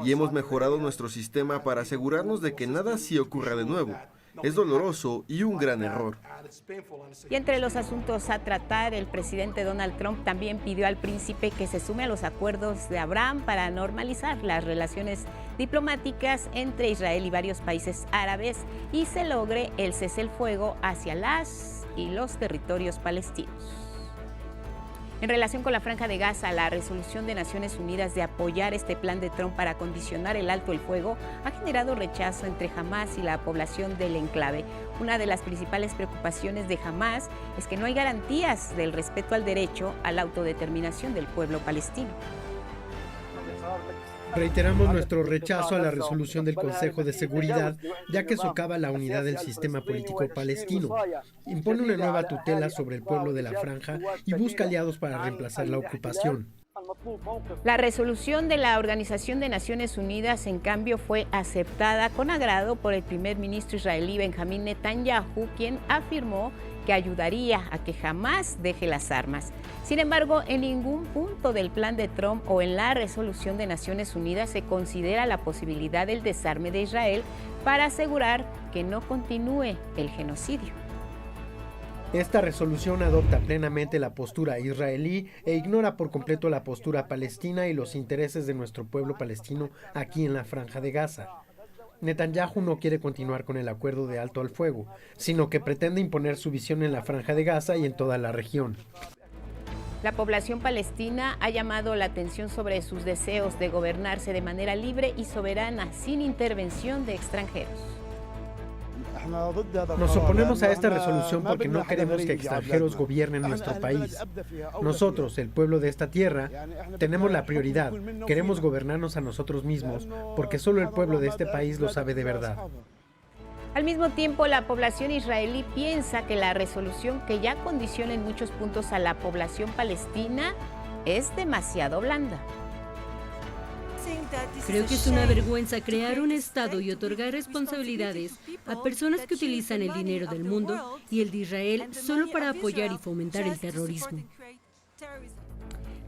y hemos mejorado nuestro sistema para asegurarnos de que nada así ocurra de nuevo. Es doloroso y un gran error. Y entre los asuntos a tratar, el presidente Donald Trump también pidió al príncipe que se sume a los acuerdos de Abraham para normalizar las relaciones diplomáticas entre Israel y varios países árabes y se logre el cese el fuego hacia las y los territorios palestinos. En relación con la Franja de Gaza, la resolución de Naciones Unidas de apoyar este plan de Trump para condicionar el alto el fuego ha generado rechazo entre Hamás y la población del enclave. Una de las principales preocupaciones de Hamás es que no hay garantías del respeto al derecho a la autodeterminación del pueblo palestino. Reiteramos nuestro rechazo a la resolución del Consejo de Seguridad, ya que socava la unidad del sistema político palestino, impone una nueva tutela sobre el pueblo de la Franja y busca aliados para reemplazar la ocupación. La resolución de la Organización de Naciones Unidas, en cambio, fue aceptada con agrado por el primer ministro israelí Benjamín Netanyahu, quien afirmó que ayudaría a que jamás deje las armas. Sin embargo, en ningún punto del plan de Trump o en la resolución de Naciones Unidas se considera la posibilidad del desarme de Israel para asegurar que no continúe el genocidio. Esta resolución adopta plenamente la postura israelí e ignora por completo la postura palestina y los intereses de nuestro pueblo palestino aquí en la Franja de Gaza. Netanyahu no quiere continuar con el acuerdo de alto al fuego, sino que pretende imponer su visión en la Franja de Gaza y en toda la región. La población palestina ha llamado la atención sobre sus deseos de gobernarse de manera libre y soberana, sin intervención de extranjeros. Nos oponemos a esta resolución porque no queremos que extranjeros gobiernen nuestro país. Nosotros, el pueblo de esta tierra, tenemos la prioridad. Queremos gobernarnos a nosotros mismos porque solo el pueblo de este país lo sabe de verdad. Al mismo tiempo, la población israelí piensa que la resolución, que ya condiciona en muchos puntos a la población palestina, es demasiado blanda. Creo que es una vergüenza crear un Estado y otorgar responsabilidades a personas que utilizan el dinero del mundo y el de Israel solo para apoyar y fomentar el terrorismo.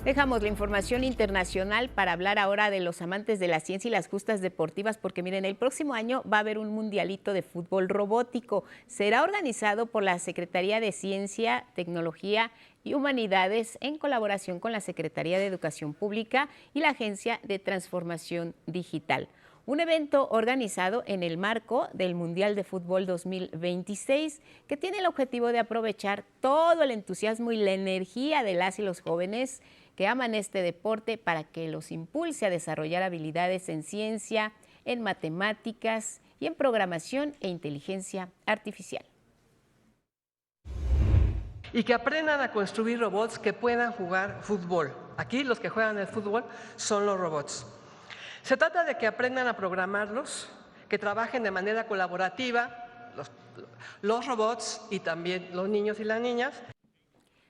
Dejamos la información internacional para hablar ahora de los amantes de la ciencia y las justas deportivas, porque miren, el próximo año va a haber un mundialito de fútbol robótico. Será organizado por la Secretaría de Ciencia, Tecnología y Humanidades en colaboración con la Secretaría de Educación Pública y la Agencia de Transformación Digital. Un evento organizado en el marco del Mundial de Fútbol 2026 que tiene el objetivo de aprovechar todo el entusiasmo y la energía de las y los jóvenes que aman este deporte para que los impulse a desarrollar habilidades en ciencia, en matemáticas y en programación e inteligencia artificial. Y que aprendan a construir robots que puedan jugar fútbol. Aquí los que juegan el fútbol son los robots. Se trata de que aprendan a programarlos, que trabajen de manera colaborativa los robots y también los niños y las niñas.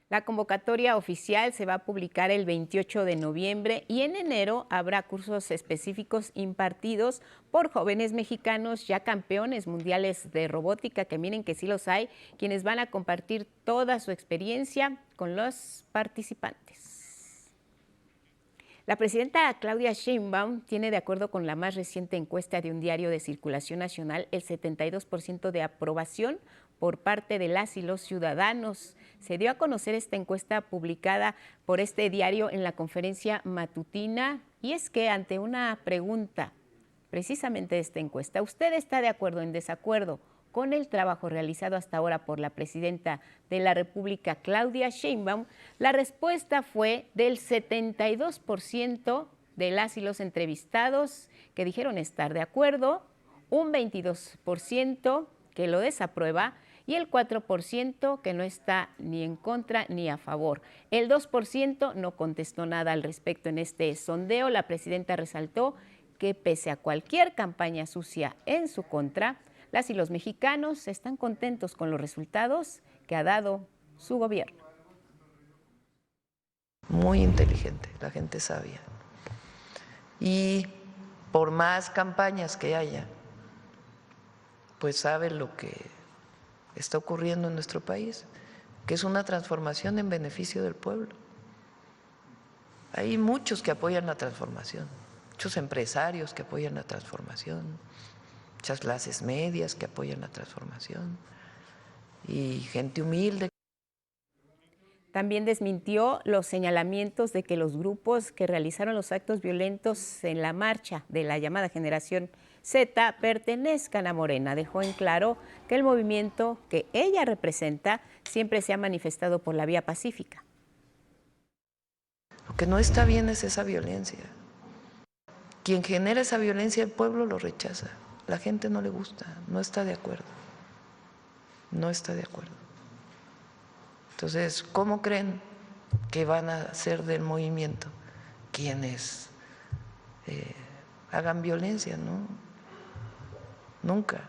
La convocatoria oficial se va a publicar el 28 de noviembre y en enero habrá cursos específicos impartidos por jóvenes mexicanos ya campeones mundiales de robótica, que miren que sí los hay, quienes van a compartir toda su experiencia con los participantes. La presidenta Claudia Sheinbaum tiene, de acuerdo con la más reciente encuesta de un diario de circulación nacional, el 72% de aprobación por parte de las y los ciudadanos. Se dio a conocer esta encuesta publicada por este diario en la conferencia matutina, y es que ante una pregunta precisamente de esta encuesta, ¿usted está de acuerdo o en desacuerdo con el trabajo realizado hasta ahora por la presidenta de la República, Claudia Sheinbaum? La respuesta fue del 72% de las y los entrevistados que dijeron estar de acuerdo, un 22% que lo desaprueba y el 4% que no está ni en contra ni a favor. El 2% no contestó nada al respecto en este sondeo. La presidenta resaltó que pese a cualquier campaña sucia en su contra, las y los mexicanos están contentos con los resultados que ha dado su gobierno. Muy inteligente, la gente sabia. Y por más campañas que haya, pues sabe lo que está ocurriendo en nuestro país, que es una transformación en beneficio del pueblo. Hay muchos que apoyan la transformación, muchos empresarios que apoyan la transformación, muchas clases medias que apoyan la transformación y gente humilde. También desmintió los señalamientos de que los grupos que realizaron los actos violentos en la marcha de la llamada Generación Z pertenezcan a Morena. Dejó en claro que el movimiento que ella representa siempre se ha manifestado por la vía pacífica. Lo que no está bien es esa violencia. Quien genera esa violencia, el pueblo lo rechaza. La gente no le gusta, no está de acuerdo. No está de acuerdo. Entonces, ¿cómo creen que van a ser del movimiento quienes hagan violencia? No, nunca.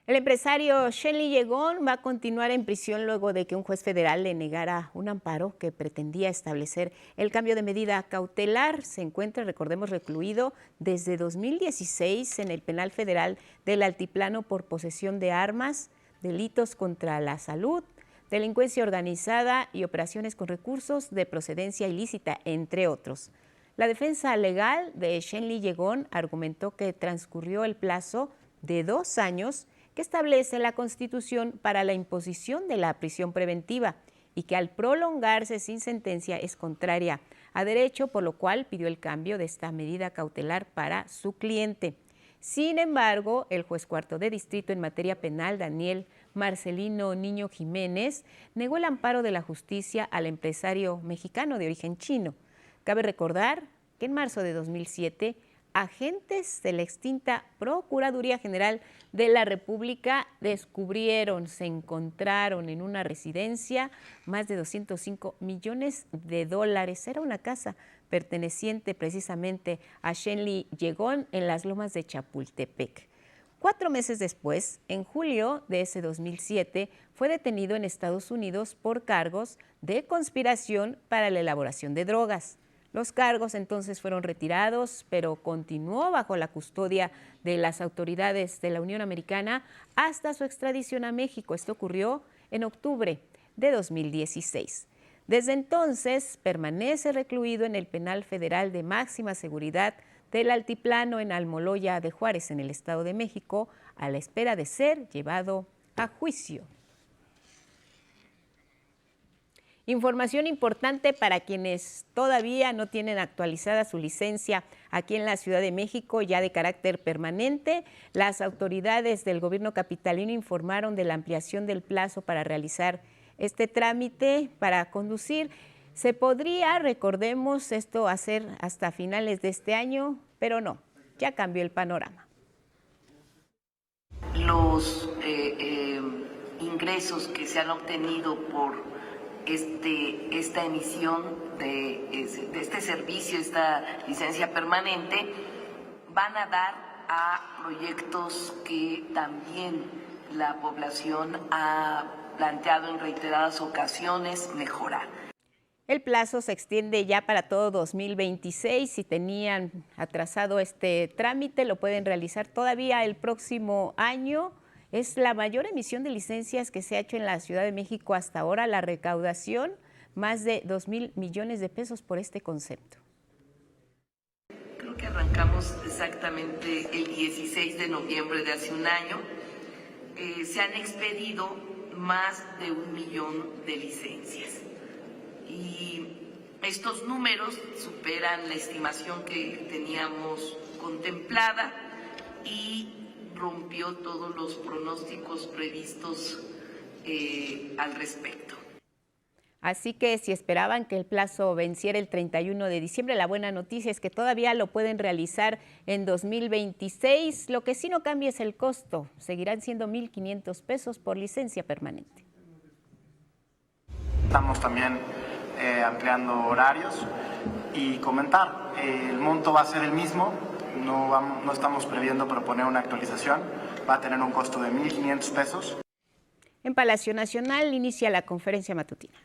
El empresario Shenli Yegón va a continuar en prisión luego de que un juez federal le negara un amparo que pretendía establecer el cambio de medida cautelar. Se encuentra, recordemos, recluido desde 2016 en el Penal Federal del Altiplano por posesión de armas, delitos contra la salud, delincuencia organizada y operaciones con recursos de procedencia ilícita, entre otros. La defensa legal de Shenli Yegón argumentó que transcurrió el plazo de 2 años que establece la Constitución para la imposición de la prisión preventiva y que al prolongarse sin sentencia es contraria a derecho, por lo cual pidió el cambio de esta medida cautelar para su cliente. Sin embargo, el juez cuarto de distrito en materia penal, Daniel Marcelino Niño Jiménez, negó el amparo de la justicia al empresario mexicano de origen chino. Cabe recordar que en marzo de 2007, agentes de la extinta Procuraduría General de la República se encontraron en una residencia más de 205 millones de dólares. Era una casa perteneciente precisamente a Shenli Yegón en las Lomas de Chapultepec. 4 meses después, en julio de ese 2007, fue detenido en Estados Unidos por cargos de conspiración para la elaboración de drogas. Los cargos entonces fueron retirados, pero continuó bajo la custodia de las autoridades de la Unión Americana hasta su extradición a México. Esto ocurrió en octubre de 2016. Desde entonces permanece recluido en el Penal Federal de Máxima Seguridad del Altiplano en Almoloya de Juárez, en el Estado de México, a la espera de ser llevado a juicio. Información importante para quienes todavía no tienen actualizada su licencia aquí en la Ciudad de México, ya de carácter permanente. Las autoridades del gobierno capitalino informaron de la ampliación del plazo para realizar este trámite para conducir. Se podría, recordemos, esto hacer hasta finales de este año, pero no, ya cambió el panorama. Los ingresos que se han obtenido por esta emisión de este servicio, esta licencia permanente, van a dar a proyectos que también la población ha planteado en reiteradas ocasiones mejorar. El plazo se extiende ya para todo 2026. Si tenían atrasado este trámite, lo pueden realizar todavía el próximo año. Es la mayor emisión de licencias que se ha hecho en la Ciudad de México hasta ahora. La recaudación, más de 2,000 millones de pesos por este concepto. Creo que arrancamos exactamente el 16 de noviembre de hace un año. Se han expedido más de 1 millón de licencias. Y estos números superan la estimación que teníamos contemplada y rompió todos los pronósticos previstos al respecto. Así que si esperaban que el plazo venciera el 31 de diciembre, la buena noticia es que todavía lo pueden realizar en 2026. Lo que sí no cambia es el costo. Seguirán siendo 1,500 pesos por licencia permanente. Estamos también ampliando horarios y comentar, el monto va a ser el mismo, no estamos previendo proponer una actualización, va a tener un costo de 1,500 pesos. En Palacio Nacional inicia la conferencia matutina.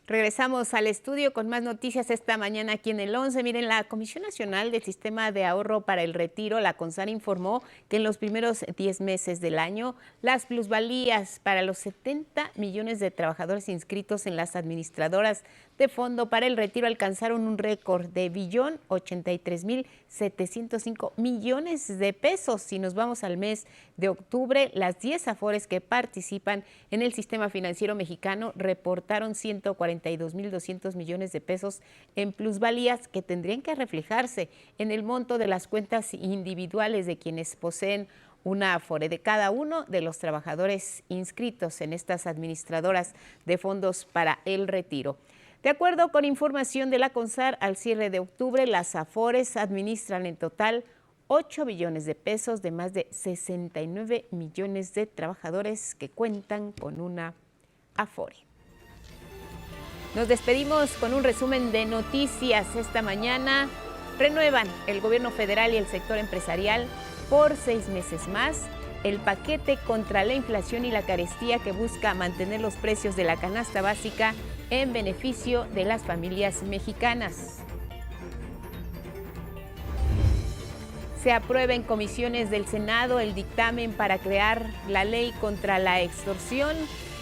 Regresamos al estudio con más noticias esta mañana aquí en el 11. Miren, la Comisión Nacional del Sistema de Ahorro para el Retiro, la CONSAR, informó que en los primeros 10 meses del año, las plusvalías para los 70 millones de trabajadores inscritos en las administradoras de fondo para el retiro alcanzaron un récord de 1,083,705 millones de pesos. Si nos vamos al mes de octubre, las 10 afores que participan en el sistema financiero mexicano reportaron 142,200 millones de pesos en plusvalías que tendrían que reflejarse en el monto de las cuentas individuales de quienes poseen una afore, de cada uno de los trabajadores inscritos en estas administradoras de fondos para el retiro. De acuerdo con información de la CONSAR, al cierre de octubre, las afores administran en total 8 billones de pesos de más de 69 millones de trabajadores que cuentan con una afore. Nos despedimos con un resumen de noticias. Esta mañana renuevan el gobierno federal y el sector empresarial por 6 meses más el paquete contra la inflación y la carestía que busca mantener los precios de la canasta básica en beneficio de las familias mexicanas. Se aprueba en comisiones del Senado el dictamen para crear la ley contra la extorsión.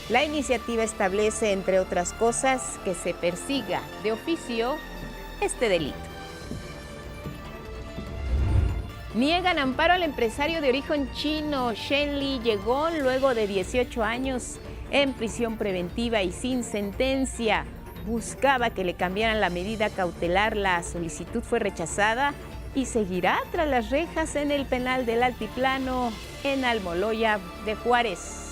La iniciativa establece, entre otras cosas, que se persiga de oficio este delito. Niegan amparo al empresario de origen chino Shen Li Yegon luego de 18 años en prisión preventiva y sin sentencia. Buscaba que le cambiaran la medida cautelar. La solicitud fue rechazada y seguirá tras las rejas en el penal del Altiplano en Almoloya de Juárez.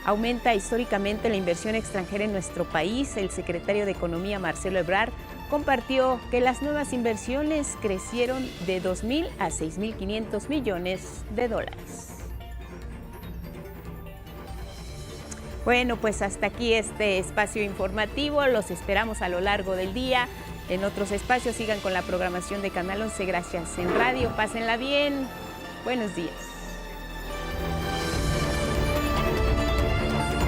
Aumenta históricamente la inversión extranjera en nuestro país. El secretario de Economía, Marcelo Ebrard, compartió que las nuevas inversiones crecieron de 2,000 a 6,500 millones de dólares. Bueno, pues hasta aquí este espacio informativo. Los esperamos a lo largo del día. En otros espacios sigan con la programación de Canal 11. Gracias en radio. Pásenla bien. Buenos días.